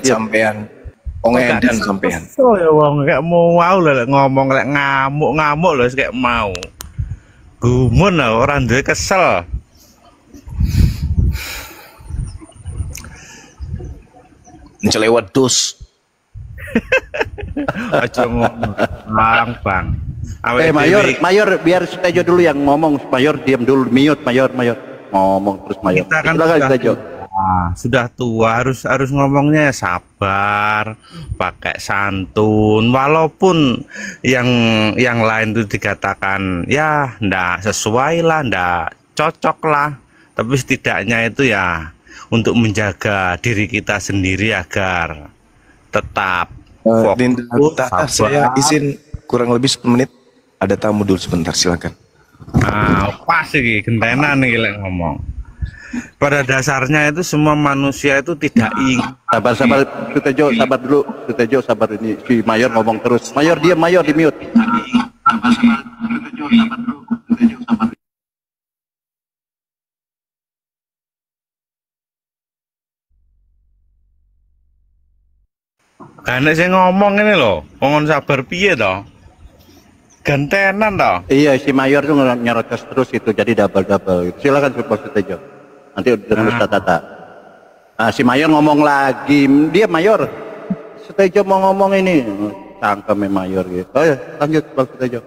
diam. Sampean, ongedan sampean. Kesel ya wong, kayak mau lah ngomong kayak ngamuk loh, kayak mau. Gumun lah orang duwe kesel. Mencelewat dus. Aja ngomong, bang. Mayor, biar Sutejo dulu yang ngomong. Mayor diam dulu, mute, Mayor. Ngomong terus, Mayor. Kita kan sudah tua, harus ngomongnya sabar, pakai santun. Walaupun yang lain itu dikatakan ya ndak sesuai lah, ndak cocok lah, tapi setidaknya itu ya untuk menjaga diri kita sendiri agar tetap fokus, sabar. Saya izin kurang lebih 10 menit. Ada tamu dulu sebentar, silakan. Pas sih gentenan nih ngomong. Pada dasarnya itu semua manusia itu tidak ingin. Sabar, Sutejo, sabar dulu. Sutejo, sabar, ini si Mayor ngomong terus. Mayor diam, Mayor di mute. Sutejo, sabar. Karena saya ngomong ini loh, ngomong sabar piye toh? Gantenan toh? Iya, si Mayor tuh nyerocos terus itu, jadi double. Silakan Pak Sutejo. Nanti dengan Ustaz Tata. Nah, si Mayor ngomong lagi, dia Mayor. Sutejo mau ngomong ini, cangkem Mayor gitu. Oh ya, lanjut Pak Sutejo.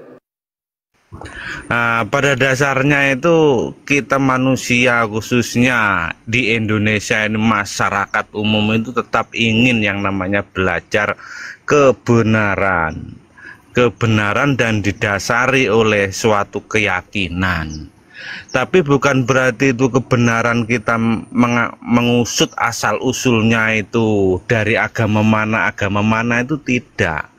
Nah, pada dasarnya itu kita manusia khususnya di Indonesia ini, masyarakat umum itu tetap ingin yang namanya belajar kebenaran dan didasari oleh suatu keyakinan. Tapi bukan berarti itu kebenaran kita mengusut asal usulnya itu dari agama mana itu tidak.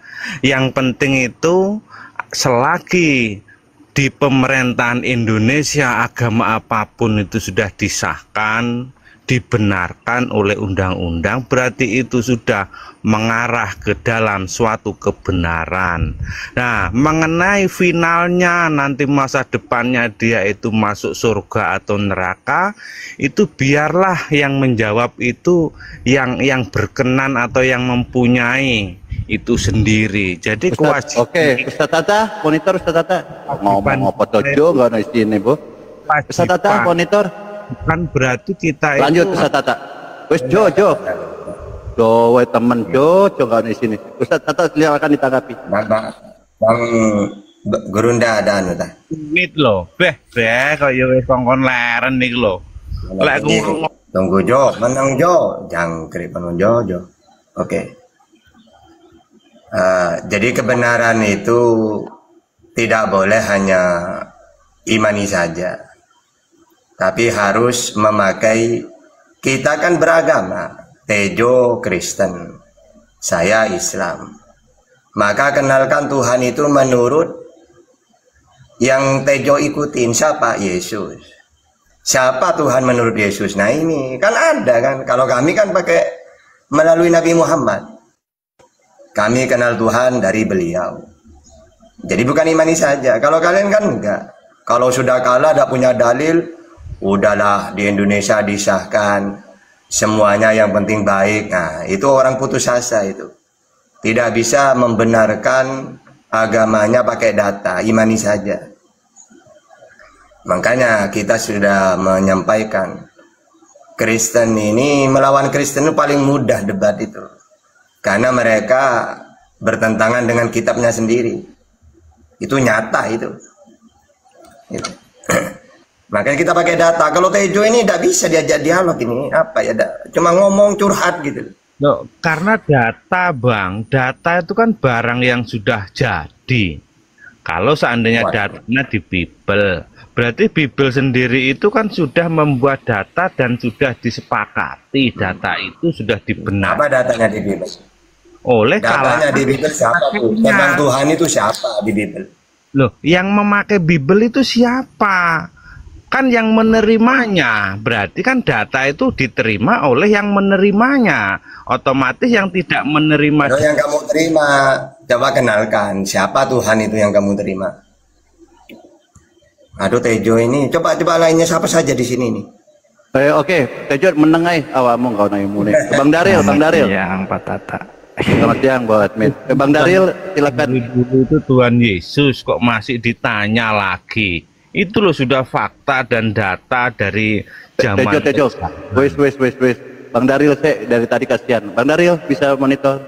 Yang penting itu selagi di pemerintahan Indonesia agama apapun itu sudah disahkan, dibenarkan oleh undang-undang, berarti itu sudah mengarah ke dalam suatu kebenaran. Nah, mengenai finalnya nanti masa depannya dia itu masuk surga atau neraka, itu biarlah yang menjawab itu yang berkenan atau yang mempunyai itu sendiri. Jadi kewajiban. Oke, Ustaz Tata, monitor Ustaz Tata. Ngomong apa tojo enggak ada di sini, Bu. Ustaz Tata, monitor. Kan berarti kita lanjut itu... Ustaz Tata. Wes Jo, temen Jo enggak di sini. Ustaz Tata silakan ditanggapi. Bang Gurunda ada anu ta. Mit lho. Beh kok ya wis kongkon leren niku lho. Lek aku tunggu Jo, menang Jo, jangkrik menang Jo. Oke. Jadi kebenaran itu tidak boleh hanya imani saja. tapi harus memakai, kita kan beragama, Tejo Kristen, saya Islam. Maka kenalkan Tuhan itu menurut yang Tejo ikutin, siapa? Yesus. Siapa Tuhan menurut Yesus? Nah ini kan ada kan, kalau kami kan pakai melalui Nabi Muhammad. Kami kenal Tuhan dari beliau. Jadi bukan imani saja. Kalau kalian kan enggak. Kalau sudah kalah, tidak punya dalil, udahlah di Indonesia disahkan semuanya yang penting baik. Nah itu orang putus asa itu. Tidak bisa membenarkan agamanya pakai data, imani saja. Makanya kita sudah menyampaikan, Kristen ini melawan Kristen itu paling mudah debat itu. Karena mereka bertentangan dengan kitabnya sendiri. Itu nyata itu. Gitu. Makanya kita pakai data. Kalau Tejo ini tidak bisa diajak dialog ini. Apa ya? Cuma ngomong curhat gitu. Loh, karena data Bang, data itu kan barang yang sudah jadi. Kalau seandainya datanya di Bible, berarti Bible sendiri itu kan sudah membuat data dan sudah disepakati. Data itu sudah dibenarkan. Apa datanya di Bible? Oleh datanya di Bible siapa tuh? Tentang Tuhan itu siapa di Bible? Loh, yang memakai Bible itu siapa? Kan yang menerimanya. Berarti kan data itu diterima oleh yang menerimanya. Otomatis yang tidak menerima. Kalau yang kamu terima, coba kenalkan siapa Tuhan itu yang kamu terima. Aduh Tejo ini, coba lainnya siapa saja di sini nih. Oke, Tejo menengai awakmu kau naimu nih. Bang Daril, Bang Daril. Yang Patata. Selamat siang buat admin. Bang Daril, silakan. Dulu itu Tuhan Yesus kok masih ditanya lagi. Itu loh sudah fakta dan data dari zaman. Tejo. Wes. Bang Daril dari tadi kasihan. Bang Daril bisa monitor.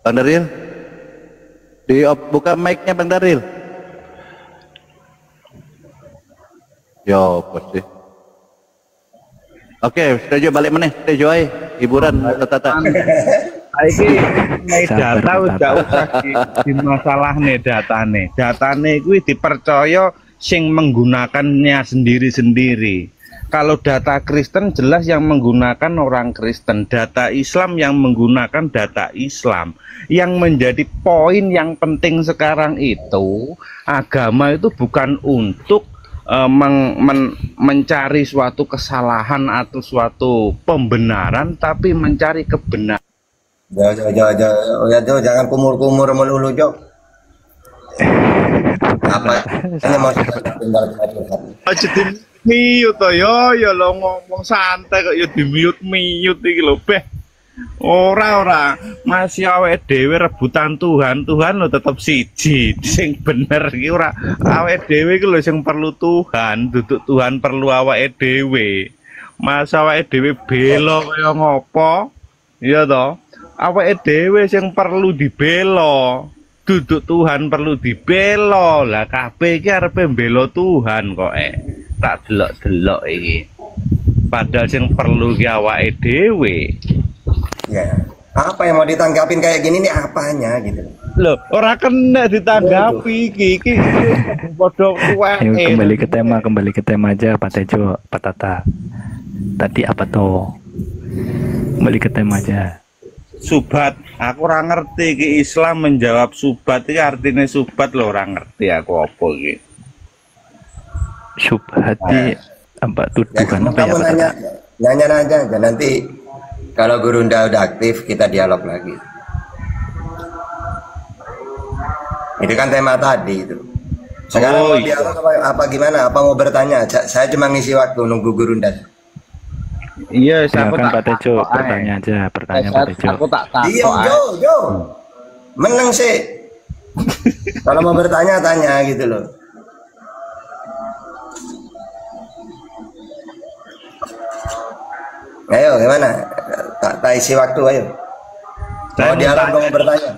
Bang Daril. Buka mic-nya Bang Daril. Yo, pasti. Oke, Tejo balik meneh. Tejo ae hiburan tata. Iki data udah usah di masalah nih datane kuwi dipercaya sing menggunakannya sendiri-sendiri. Kalau data Kristen jelas yang menggunakan orang Kristen, data Islam yang menggunakan data Islam. Yang menjadi poin yang penting sekarang itu, agama itu bukan untuk mencari suatu kesalahan atau suatu pembenaran, tapi mencari kebenaran. Jangan kumur-kumur melulu, Jo. Apa? Ini mau jadi mute to ya lo ngomong santai kok ya di mute iki lho beh. Ora masih awake dhewe rebutan Tuhan lo tetep siji. Sing bener iki ora awake dhewe iki lho sing perlu Tuhan, duduk Tuhan perlu awake dhewe. Mas awake dhewe bela kaya ngopo? Iya toh? Awake dhewe sing perlu dibela. Duduk Tuhan perlu dibela. Lah kabeh iki arepe mbela Tuhan kok tak delok-delok iki. Padahal sing perlu ki awake dhewe. Ya. Apa yang mau ditanggapin kayak gini nih apanya gitu. Loh, ora kena ditanggapi iki padha kuweke. Kembali ke tema aja Pak Tejo, Pak Tata. Tadi apa tuh? Kembali ke tema aja. Subat, aku ora ngerti iki Islam menjawab subat iki artinya subat lho ora ngerti aku apa iki. Subhat apa tuduhan apa kamu ya? Nanya aja nanti kalau Gurunda udah aktif kita dialog lagi. Itu kan tema tadi itu. Sekarang mau dialog apa gimana? Apa mau bertanya? Saya cuma ngisi waktu nunggu Gurunda. Iya, siapa kan Pak Tejo, bertanya aja, bertanya Pak Tejo. Aku tak tahu. Diam, Jo. Menang sih. Kalau mau bertanya tanya gitu loh. Ayo gimana? Tak isi waktu ayo. Mau dialog mau bertanya.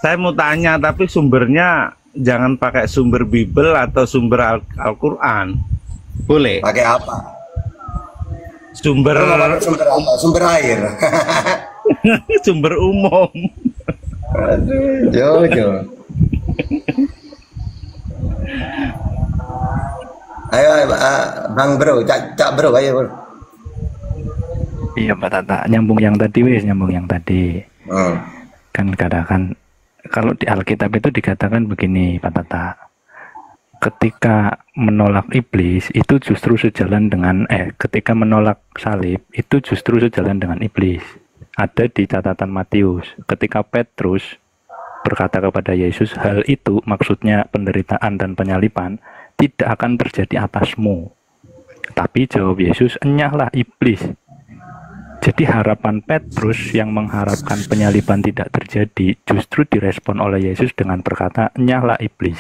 Saya mau tanya tapi sumbernya jangan pakai sumber Bible atau sumber Al-Qur'an. Boleh? Pakai apa? Sumber apa? Sumber air. Sumber umum. Aduh, Jo. Ayo, Bang Bro, Cak Bro, ayo bro. Iya Pak Tata, nyambung yang tadi. Kan katakan kalau di Alkitab itu dikatakan begini Pak Tata. Ketika menolak iblis itu justru sejalan dengan ketika menolak salib itu justru sejalan dengan iblis. Ada di catatan Matius. Ketika Petrus berkata kepada Yesus, hal itu maksudnya penderitaan dan penyaliban tidak akan terjadi atasmu. Tapi jawab Yesus, enyahlah iblis. Jadi harapan Petrus yang mengharapkan penyaliban tidak terjadi justru direspon oleh Yesus dengan berkata, enyahlah iblis.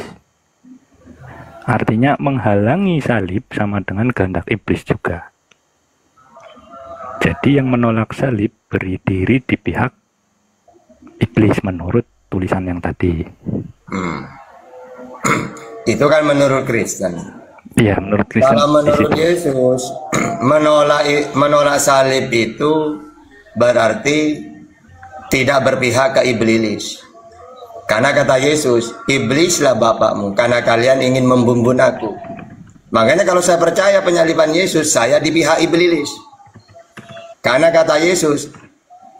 Artinya menghalangi salib sama dengan kehendak iblis juga. Jadi yang menolak salib berdiri di pihak iblis menurut tulisan yang tadi. Itu kan menurut Kristen. Iya, menurut Kristen. Kalau menurut Yesus, menolak salib itu berarti tidak berpihak ke iblis. Karena kata Yesus, iblislah bapakmu karena kalian ingin membumbun aku. Makanya kalau saya percaya penyaliban Yesus, saya di pihak iblis. Karena kata Yesus,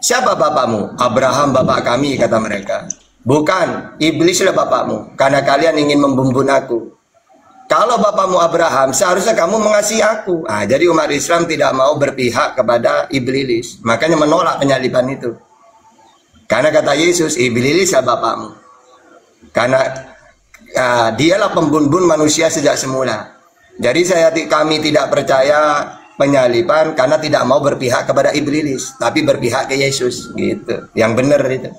siapa bapakmu? Abraham bapak kami, kata mereka. Bukan, iblislah bapakmu karena kalian ingin membumbun aku. Kalau bapakmu Abraham, seharusnya kamu mengasihi aku. Jadi umat Islam tidak mau berpihak kepada iblis. Makanya menolak penyaliban itu. Karena kata Yesus, iblislah bapakmu. Karena dialah pembumbun manusia sejak semula. Jadi kami tidak percaya penyaliban karena tidak mau berpihak kepada iblis, tapi berpihak ke Yesus, gitu. Yang benar itu.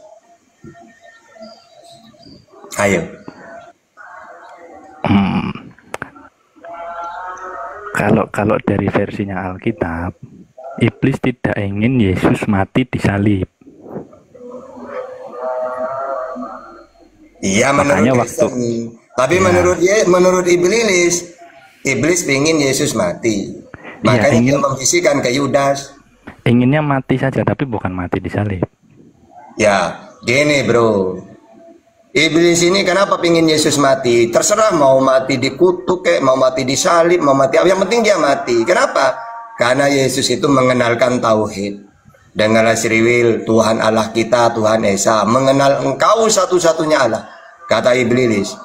Ayo. Kalau dari versinya Alkitab, iblis tidak ingin Yesus mati disalib. Iya, menurut Kristen. Tapi menurut iblis ingin Yesus mati. Makanya dia membisikkan ke Yudas. Inginnya mati saja, tapi bukan mati disalib. Ya, gini bro. Iblis ini kenapa pingin Yesus mati? Terserah mau mati dikutuk, mau mati disalib, mau mati apa. Yang penting dia mati. Kenapa? Karena Yesus itu mengenalkan tauhid. Dengarlah Sriwil, Tuhan Allah kita, Tuhan Esa, mengenal engkau satu-satunya Allah. Kata iblis,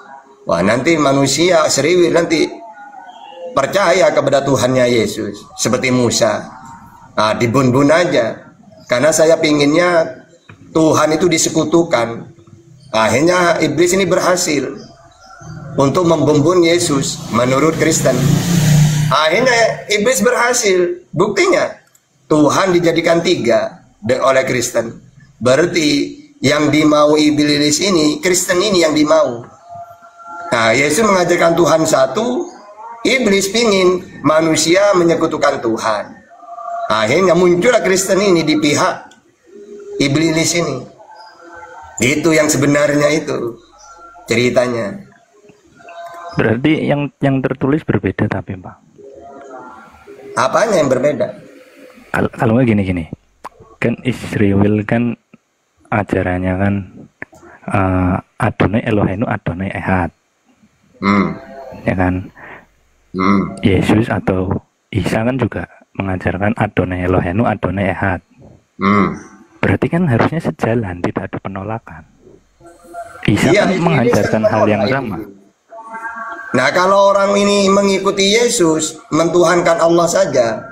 wah nanti manusia Sriwil nanti percaya kepada Tuhannya Yesus. Seperti Musa. Dibun-bun aja. Karena saya pinginnya Tuhan itu disekutukan. Akhirnya iblis ini berhasil untuk membumbun Yesus menurut Kristen. Akhirnya iblis berhasil. Buktinya Tuhan dijadikan 3 oleh Kristen. Berarti yang dimau iblis ini, Kristen ini yang dimau. Yesus mengajarkan Tuhan satu, iblis pingin manusia menyekutukan Tuhan. Akhirnya muncullah Kristen ini di pihak iblis ini. Itu yang sebenarnya itu ceritanya. Berarti yang tertulis berbeda tapi Pak. Apanya yang berbeda? Kalau nggak gini, kan Israel kan ajarannya kan Adonai Eloheinu Adonai Ehad, ya kan? Yesus atau Isa kan juga mengajarkan Adonai Eloheinu Adonai Ehad. Berarti kan harusnya sejalan, tidak ada penolakan. Isa kan mengajarkan hal yang sama. Nah kalau orang ini mengikuti Yesus, mentuhankan Allah saja,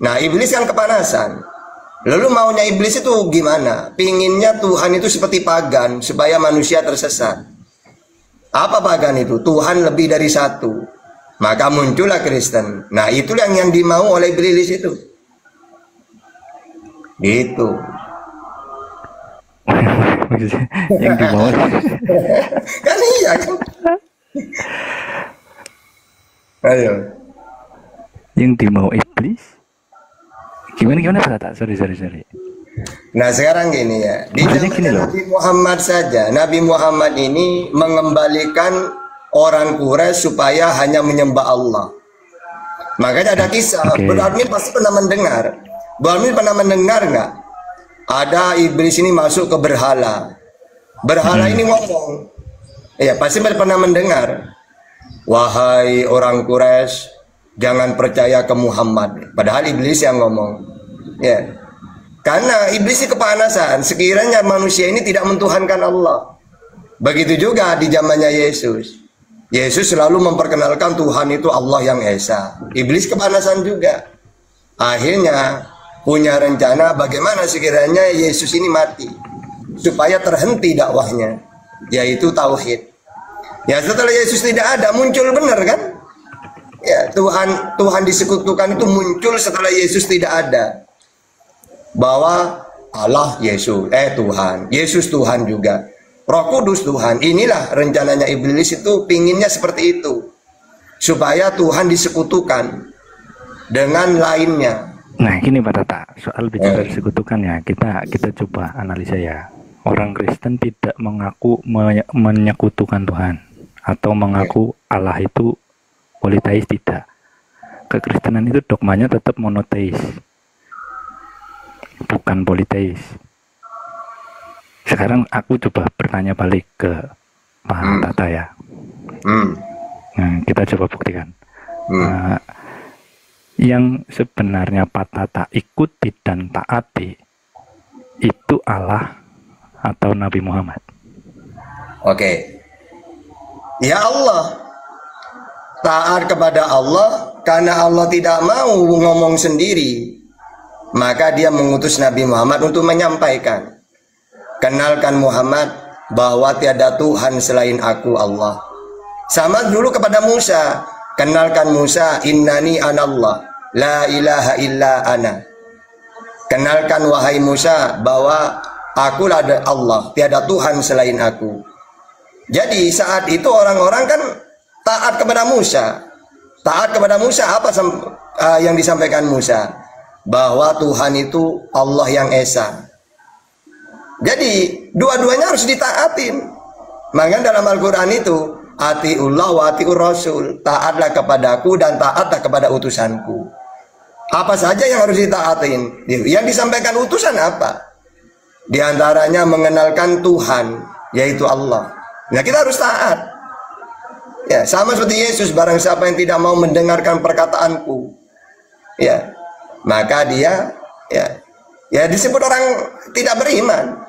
nah iblis kan kepanasan. Lalu maunya iblis itu gimana? Pinginnya Tuhan itu seperti pagan, supaya manusia tersesat. Apa pagan itu? Tuhan lebih dari satu. Maka muncullah Kristen. Nah itulah yang dimau oleh iblis itu. Gitu. Yang dimau. Kan iya kan? Ayo. Yang dimau iblis. Gimana Pak? Sorry. Nah sekarang gini ya, di zaman Nabi Muhammad saja, Nabi Muhammad ini mengembalikan orang Quraisy supaya hanya menyembah Allah. Makanya ada kisah, Berarti pasti pernah mendengar. Berarti pernah mendengar nggak? Ada iblis ini masuk ke berhala. Berhala ini ngomong, ya pasti pernah mendengar. wahai orang Quraisy, jangan percaya ke Muhammad. Padahal iblis yang ngomong. Ya. Karena iblis ini kepanasan, sekiranya manusia ini tidak mentuhankan Allah. Begitu juga di zamannya Yesus. Yesus selalu memperkenalkan Tuhan itu Allah yang Esa. Iblis kepanasan juga. Akhirnya punya rencana bagaimana sekiranya Yesus ini mati supaya terhenti dakwahnya, yaitu tauhid. Ya, setelah Yesus tidak ada, muncul benar kan? Ya, Tuhan disekutukan itu muncul setelah Yesus tidak ada. Bahwa Allah Yesus, Tuhan, Yesus Tuhan juga, Roh Kudus Tuhan. Inilah rencananya iblis itu, pinginnya seperti itu, supaya Tuhan disekutukan dengan lainnya. Nah gini Pak Tata, soal bicara disekutukan ya, kita coba analisa ya. Orang Kristen tidak mengaku menyekutukan Tuhan atau mengaku Allah itu politeis, tidak. Kekristenan itu dogmanya tetap monoteis, bukan politeis. Sekarang aku coba bertanya balik ke Pak Tata ya. Nah, kita coba buktikan. Yang sebenarnya Pak Tata ikuti dan taati itu Allah atau Nabi Muhammad? Oke. Ya Allah. Taat kepada Allah karena Allah tidak mau ngomong sendiri. Maka dia mengutus Nabi Muhammad untuk menyampaikan. Kenalkan Muhammad bahwa tiada Tuhan selain aku Allah. Sama dulu kepada Musa. Kenalkan Musa, innani anallah, la ilaha illa ana. Kenalkan wahai Musa bahwa akulah Allah, tiada Tuhan selain aku. Jadi saat itu orang-orang kan taat kepada Musa. Taat kepada Musa, apa yang disampaikan Musa? Bahwa Tuhan itu Allah yang Esa. Jadi dua-duanya harus ditaatin. Maka dalam Al-Quran itu, atiullah wa atiur rasul, taatlah kepadaku dan taatlah kepada utusanku. Apa saja yang harus ditaatin? Yang disampaikan utusan apa? Di antaranya mengenalkan Tuhan, yaitu Allah. Nah, kita harus taat. Ya, sama seperti Yesus, barang siapa yang tidak mau mendengarkan perkataanku, ya, maka dia ya disebut orang tidak beriman.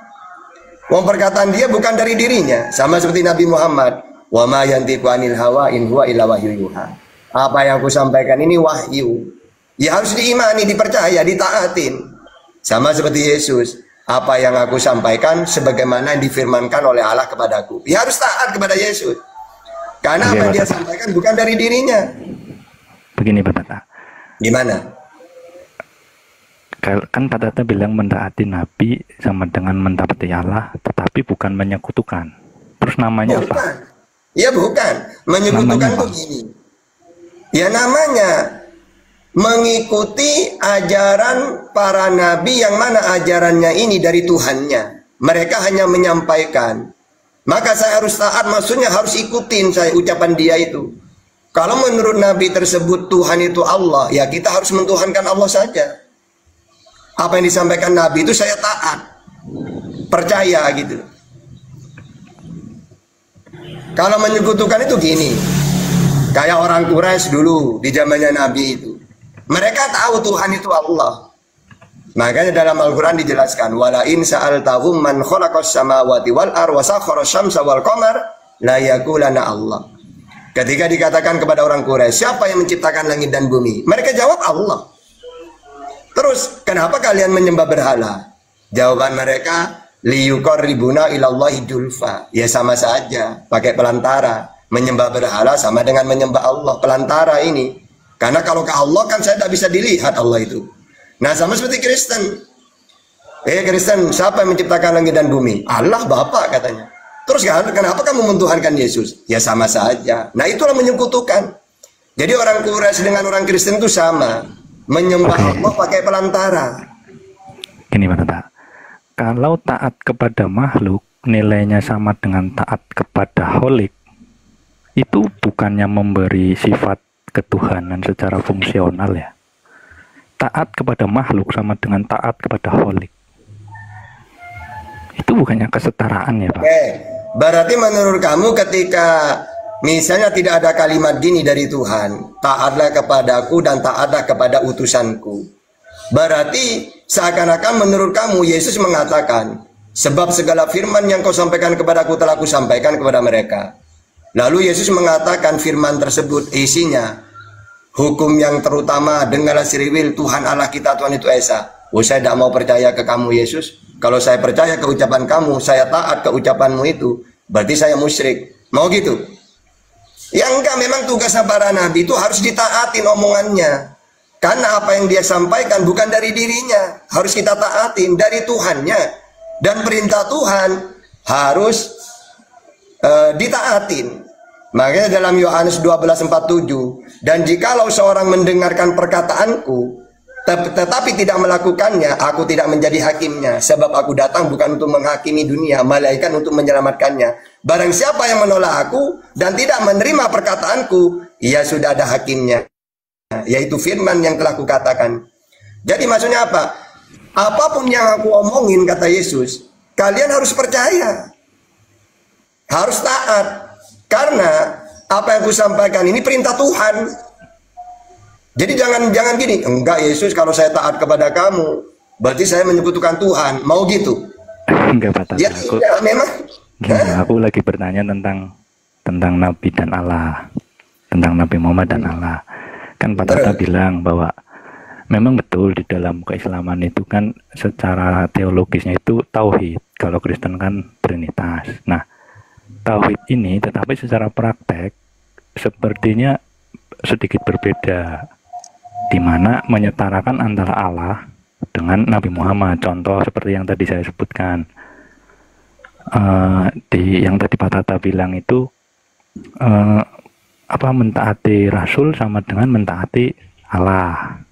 Wong perkataan dia bukan dari dirinya, sama seperti Nabi Muhammad. Wa ma yantiqu anil hawa in huwa illa wahyu yuha. Apa yang aku sampaikan ini wahyu. Ya harus diimani, dipercaya, ditaatin. Sama seperti Yesus. Apa yang aku sampaikan sebagaimana yang difirmankan oleh Allah kepadaku. Ya harus taat kepada Yesus. Karena apa yang dia sampaikan bukan dari dirinya. Begini Pak Tata. Gimana? Kan Pak Tata bilang mentaati Nabi sama dengan mentaati Allah, tetapi bukan menyekutukan. Terus namanya apa? Ya bukan. Menyekutukan begini. Ya namanya mengikuti ajaran para nabi, yang mana ajarannya ini dari Tuhannya. Mereka hanya menyampaikan. Maka saya harus taat, maksudnya harus ikutin saya ucapan dia itu. Kalau menurut nabi tersebut Tuhan itu Allah, ya kita harus mentuhankan Allah saja. Apa yang disampaikan nabi itu saya taat, percaya gitu. Kalau menyekutukan itu gini, kayak orang Quraisy dulu di zamannya nabi itu. Mereka tahu Tuhan itu Allah. Makanya dalam Al-Quran dijelaskan, wala in sa'altahum man khalaqas samawati wal ar wa sakhara syamsa wal qamar la yaqulana Allah. Ketika dikatakan kepada orang Quraisy, siapa yang menciptakan langit dan bumi? Mereka jawab Allah. Terus, kenapa kalian menyembah berhala? Jawaban mereka, liyuqarribuna ilallahi julfa. Ya sama saja, pakai pelantara. Menyembah berhala sama dengan menyembah Allah, pelantara ini. Karena kalau ke Allah kan saya tidak bisa dilihat Allah itu. Nah sama seperti Kristen. Kristen, siapa yang menciptakan langit dan bumi? Allah Bapa katanya. Terus kenapa kamu mentuhankan Yesus? Ya sama saja. Nah itulah menyekutukan. Jadi orang Quraisy dengan orang Kristen itu sama. Menyembah Allah pakai pelantara. Gini Pak Tata, kalau taat kepada makhluk nilainya sama dengan taat kepada Holik, itu bukannya memberi sifat ketuhanan secara fungsional ya. Taat kepada makhluk sama dengan taat kepada Holik. Itu bukannya kesetaraan ya Pak? Berarti menurut kamu ketika misalnya tidak ada kalimat gini dari Tuhan, taatlah kepadaku dan taatlah kepada utusanku. Berarti seakan-akan menurut kamu Yesus mengatakan, sebab segala firman yang kau sampaikan kepadaku telah kusampaikan kepada mereka. Lalu Yesus mengatakan firman tersebut isinya hukum yang terutama, dengarlah Sriwil, Tuhan Allah kita Tuhan itu Esa. Oh, saya tidak mau percaya ke kamu Yesus. Kalau saya percaya ke ucapan kamu, saya taat ke ucapanmu itu, berarti saya musyrik. Mau gitu? Ya enggak, memang tugasnya para nabi itu harus ditaatin omongannya. Karena apa yang dia sampaikan bukan dari dirinya, harus kita taatin dari Tuhannya. Dan perintah Tuhan harus ditaatin. Makanya dalam Yohanes 12:47, dan jikalau seorang mendengarkan perkataanku tetapi tidak melakukannya, aku tidak menjadi hakimnya, sebab aku datang bukan untuk menghakimi dunia, melainkan untuk menyelamatkannya. Barang siapa yang menolak aku dan tidak menerima perkataanku, ia sudah ada hakimnya, yaitu firman yang telah kukatakan. Jadi maksudnya apa? Apapun yang aku omongin, kata Yesus, kalian harus percaya, harus taat, karena apa yang aku sampaikan ini perintah Tuhan. Jadi jangan gini, enggak Yesus, kalau saya taat kepada kamu berarti saya menyekutukan Tuhan, mau gitu? Enggak, Pak Tata. Ya, memang. Aku lagi bertanya tentang Nabi dan Allah, tentang Nabi Muhammad dan Allah. Kan Pak Tata bilang bahwa memang betul di dalam keislaman itu kan secara teologisnya itu tauhid. Kalau Kristen kan trinitas. Nah, tauhid ini tetapi secara praktek sepertinya sedikit berbeda, di mana menyetarakan antara Allah dengan Nabi Muhammad. Contoh seperti yang tadi saya sebutkan, yang tadi Pak Tata bilang itu mentaati Rasul sama dengan mentaati Allah.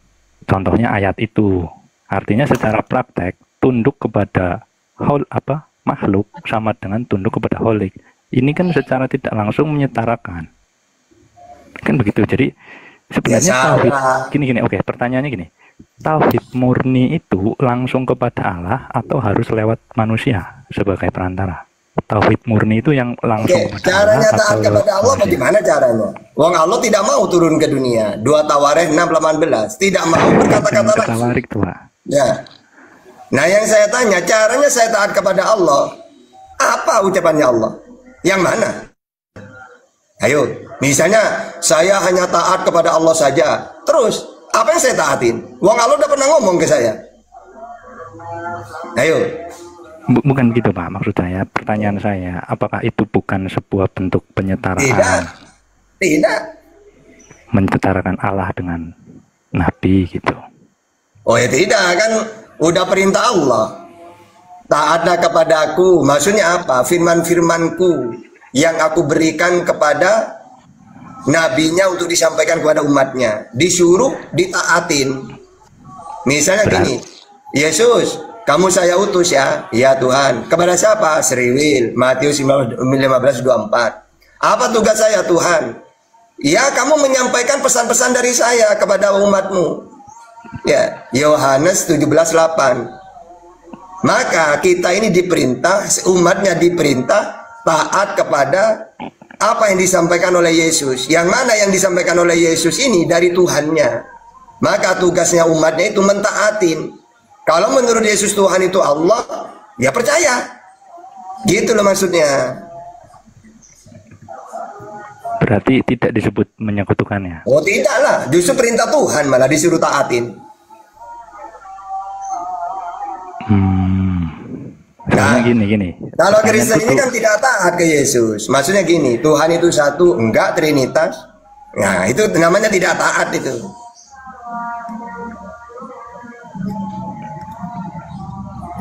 Contohnya ayat itu, artinya secara praktek tunduk kepada makhluk sama dengan tunduk kepada Holik. Ini kan secara tidak langsung menyetarakan, kan begitu. Jadi sebenarnya tauhid gini, oke, pertanyaannya gini, tauhid murni itu langsung kepada Allah atau harus lewat manusia sebagai perantara? Tauhid murni itu yang langsung kepada caranya Allah taat kepada Allah bagaimana caranya? Wong Allah tidak mau turun ke dunia. 2 Tawarikh 6:18, tidak mau berkata-kata langsung. Ya. Nah, yang saya tanya, caranya saya taat kepada Allah, apa ucapannya Allah? Yang mana? Ayo, misalnya saya hanya taat kepada Allah saja. Terus, apa yang saya taatin? Wong Allah udah pernah ngomong ke saya. Ayo. Bukan gitu, Pak. Maksud saya, pertanyaan saya, apakah itu bukan sebuah bentuk penyetaraan? Tidak. Menyetarkan Allah dengan Nabi gitu. Oh ya tidak, kan udah perintah Allah. Taatlah kepadaku. Maksudnya apa? Firman-firmanku yang aku berikan kepada nabinya untuk disampaikan kepada umatnya, disuruh ditaatin. Misalnya gini, Yesus, kamu saya utus ya, ya Tuhan. Kepada siapa? Sriwil, Matius 15:24. Apa tugas saya Tuhan? Ya, kamu menyampaikan pesan-pesan dari saya kepada umatmu. Ya, Yohanes 17:8. Maka kita ini diperintah, umatnya diperintah taat kepada apa yang disampaikan oleh Yesus. Yang mana yang disampaikan oleh Yesus ini dari Tuhannya. Maka tugasnya umatnya itu mentaatin. Kalau menurut Yesus Tuhan itu Allah, ya percaya. Gitu loh maksudnya. Berarti tidak disebut menyekutukannya? Oh tidaklah, justru perintah Tuhan malah disuruh taatin. Nah, gini. Kalau Kristen ini kan tidak taat ke Yesus. Maksudnya gini, Tuhan itu satu, enggak trinitas. Nah, itu namanya tidak taat itu.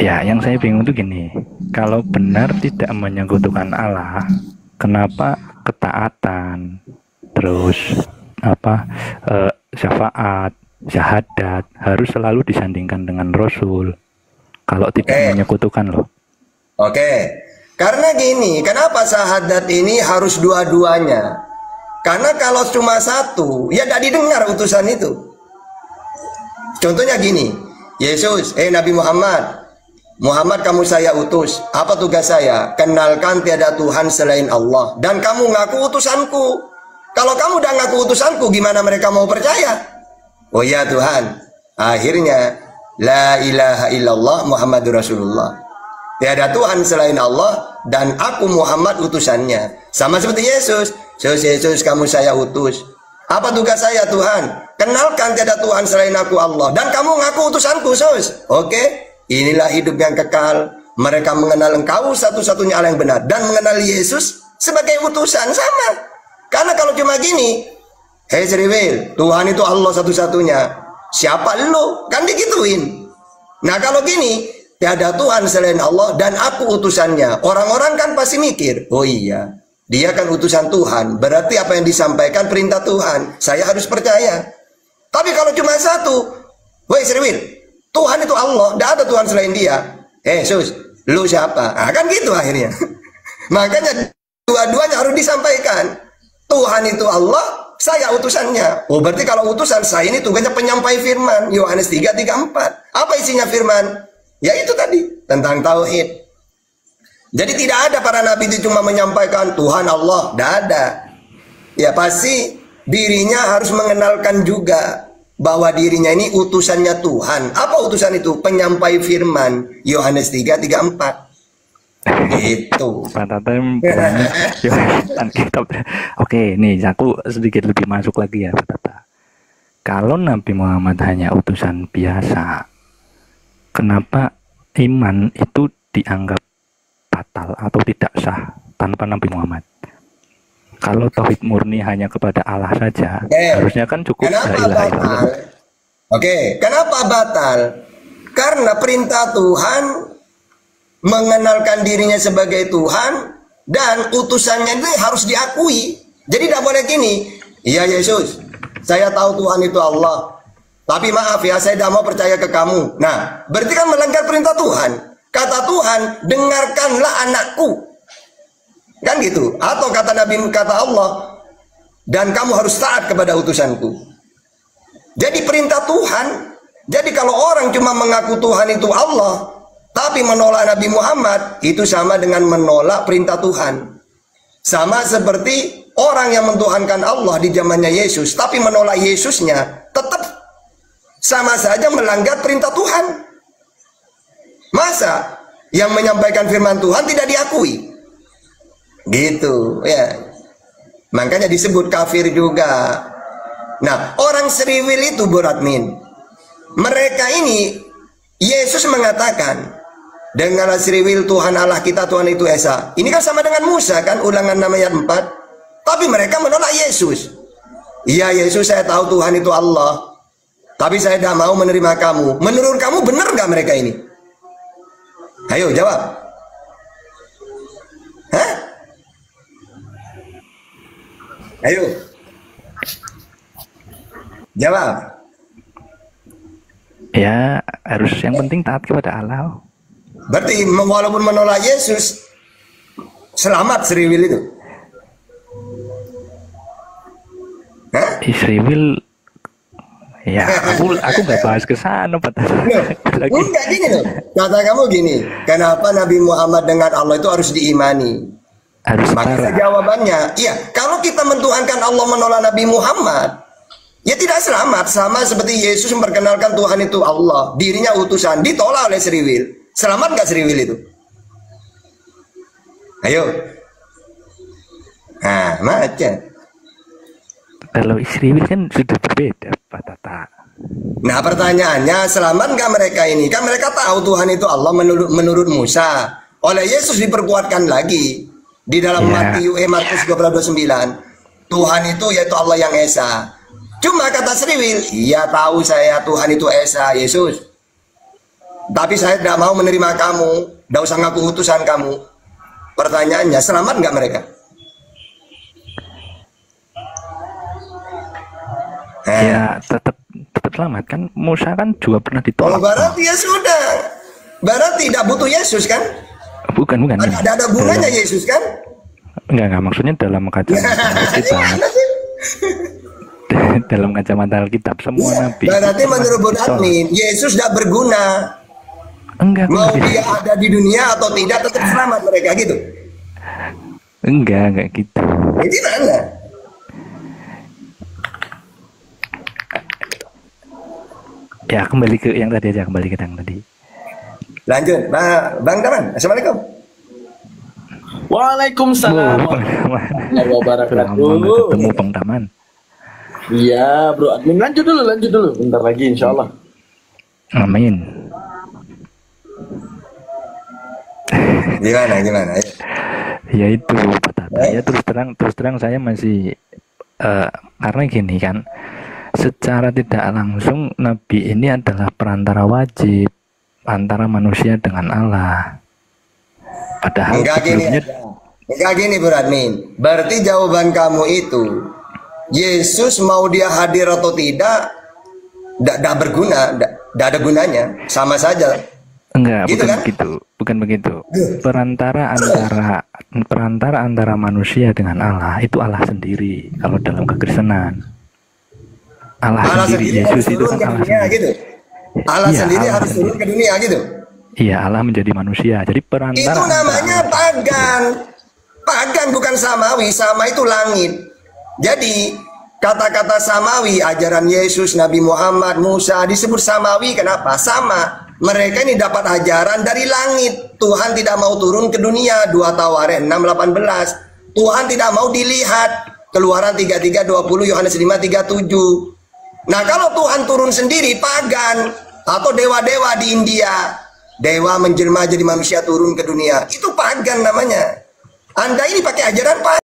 Ya, yang saya bingung itu gini. Kalau benar tidak menyekutukan Allah, kenapa ketaatan, terus syafaat, syahadat harus selalu disandingkan dengan Rasul? Kalau tidak menyekutukan loh. Oke, karena gini, kenapa syahadat ini harus dua-duanya? Karena kalau cuma satu, ya tidak didengar utusan itu. Contohnya gini, Yesus, Nabi Muhammad, Muhammad kamu saya utus. Apa tugas saya? Kenalkan tiada Tuhan selain Allah. Dan kamu ngaku utusanku. Kalau kamu udah ngaku utusanku, gimana mereka mau percaya? Oh ya Tuhan. Akhirnya, la ilaha illallah Muhammadur Rasulullah. Tiada Tuhan selain Allah dan aku Muhammad utusannya. Sama seperti Yesus. Yesus kamu saya utus. Apa tugas saya Tuhan? Kenalkan tiada Tuhan selain aku Allah. Dan kamu ngaku utusanku Sus. Oke? Inilah hidup yang kekal. Mereka mengenal engkau satu-satunya Allah yang benar. Dan mengenal Yesus sebagai utusan. Sama. Karena kalau cuma gini, hei Sriwil, Tuhan itu Allah satu-satunya. Siapa lu? Kan digituin. Nah kalau gini, tiada Tuhan selain Allah dan aku utusannya. Orang-orang kan pasti mikir, oh iya, dia kan utusan Tuhan. Berarti apa yang disampaikan perintah Tuhan. Saya harus percaya. Tapi kalau cuma satu, woi Sriwil, Tuhan itu Allah, tidak ada Tuhan selain dia. Sus, lu siapa? Nah, kan gitu akhirnya. Makanya dua-duanya harus disampaikan. Tuhan itu Allah, saya utusannya. Oh berarti kalau utusan saya ini tugasnya penyampai firman. Yohanes 3:34. Apa isinya firman? Ya itu tadi, tentang tauhid. Jadi tidak ada para nabi itu cuma menyampaikan Tuhan Allah, tidak ada. Ya pasti dirinya harus mengenalkan juga bahwa dirinya ini utusannya Tuhan. Apa utusan itu? Penyampai firman. Yohanes 3:34. Itu. Pak Tata kitab. Oke, nih aku sedikit lebih masuk lagi ya Pak Tata. Kalau Nabi Muhammad hanya utusan biasa, kenapa iman itu dianggap batal atau tidak sah tanpa Nabi Muhammad? Kalau tauhid murni hanya kepada Allah saja, harusnya kan cukup la ilaha illallah. Oke, kenapa batal? Karena perintah Tuhan mengenalkan dirinya sebagai Tuhan dan utusannya itu harus diakui. Jadi tidak boleh gini, iya Yesus, saya tahu Tuhan itu Allah, tapi maaf ya, saya tidak mau percaya ke kamu. Nah, berarti kan melanggar perintah Tuhan. Kata Tuhan, dengarkanlah anakku. Kan gitu. Atau kata Nabi, kata Allah, dan kamu harus taat kepada utusanku. Jadi perintah Tuhan. Jadi kalau orang cuma mengaku Tuhan itu Allah, tapi menolak Nabi Muhammad, itu sama dengan menolak perintah Tuhan. Sama seperti orang yang mentuhankan Allah di zamannya Yesus, tapi menolak Yesusnya, tetap sama saja melanggar perintah Tuhan. Masa yang menyampaikan firman Tuhan tidak diakui? Gitu ya. Makanya disebut kafir juga. Nah, orang Sriwil itu Buratmin, mereka ini Yesus mengatakan, dengarlah Sriwil, Tuhan Allah kita, Tuhan itu Esa. Ini kan sama dengan Musa kan, Ulangan 6 ayat 4. Tapi mereka menolak Yesus. Iya Yesus, saya tahu Tuhan itu Allah, tapi saya tidak mau menerima kamu. Menurut kamu benar nggak mereka ini? Ayo jawab. Hah? Ayo. Jawab. Ya, harus yang penting taat kepada Allah. Berarti walaupun menolak Yesus, selamat Sriwil itu. Hah? Sriwil, ya aku nggak bahas ke sana Pak Tata. Enggak gini loh. Kata kamu gini, kenapa Nabi Muhammad dengan Allah itu harus diimani? Harus Maka jawabannya, iya, kalau kita mentuhankan Allah menolak Nabi Muhammad, ya tidak selamat. Sama seperti Yesus memperkenalkan Tuhan itu Allah, dirinya utusan, ditolak oleh Sriwil. Selamat nggak Sriwil itu? Ayo. Nah, macam. Kalau Sriwil kan sudah berbeda Pak Tata. Nah pertanyaannya, selamat nggak mereka ini? Kan mereka tahu Tuhan itu Allah menurut Musa. Oleh Yesus diperkuatkan lagi. Di dalam Markus 12:29. Tuhan itu yaitu Allah yang Esa. Cuma kata Sriwil, iya tahu saya Tuhan itu Esa, Yesus. Tapi saya tidak mau menerima kamu. Tidak usah ngaku utusan kamu. Pertanyaannya, selamat nggak mereka? Ya tetap selamat kan. Musa kan juga pernah ditolak. Oh, berarti ya sudah. Berarti tidak butuh Yesus kan? Bukan. Ada gunanya Yesus kan? Enggak, maksudnya dalam kacamata kita. Dalam kacamata Alkitab semua nabi. Berarti menurut Buratmin, Yesus tidak berguna. Enggak. Mau dia ada di dunia atau tidak tetap selamat mereka gitu. Enggak gitu. Jadi mana? Ya kembali ke yang tadi aja, kembali ke yang tadi. Lanjut, Bang Daman. Assalamualaikum. Waalaikumsalam warahmatullahi wabarakatuh. Ketemu Bang Daman. Iya bro, admin lanjut dulu. Bentar lagi insya Allah. Amin. Gimana? Ya itu Pak Tata. Ya terus terang saya masih karena gini kan, secara tidak langsung Nabi ini adalah perantara wajib antara manusia dengan Allah. Padahal enggak gini Bro Admin. Berarti jawaban kamu itu Yesus mau dia hadir atau tidak tidak berguna, tidak ada gunanya, sama saja. Enggak, gitu bukan begitu. Perantara antara manusia dengan Allah itu Allah sendiri kalau dalam kekristenan. Allah sendiri, Yesus itu kan Allah sendiri. Gitu. Allah sendiri harus turun ke dunia gitu. Iya, Allah menjadi manusia. Jadi perantara. Itu namanya pagan. Pagan bukan samawi. Sama itu langit. Jadi kata-kata samawi, ajaran Yesus, Nabi Muhammad, Musa disebut samawi. Kenapa? Sama. Mereka ini dapat ajaran dari langit. Tuhan tidak mau turun ke dunia. 2 Tawaret 6:18. Tuhan tidak mau dilihat. Keluaran 33:20, Yohanes 5:37. Nah kalau Tuhan turun sendiri, pagan. Atau dewa-dewa di India, dewa menjelma jadi manusia turun ke dunia, itu pagan namanya. Anda ini pakai ajaran pagan.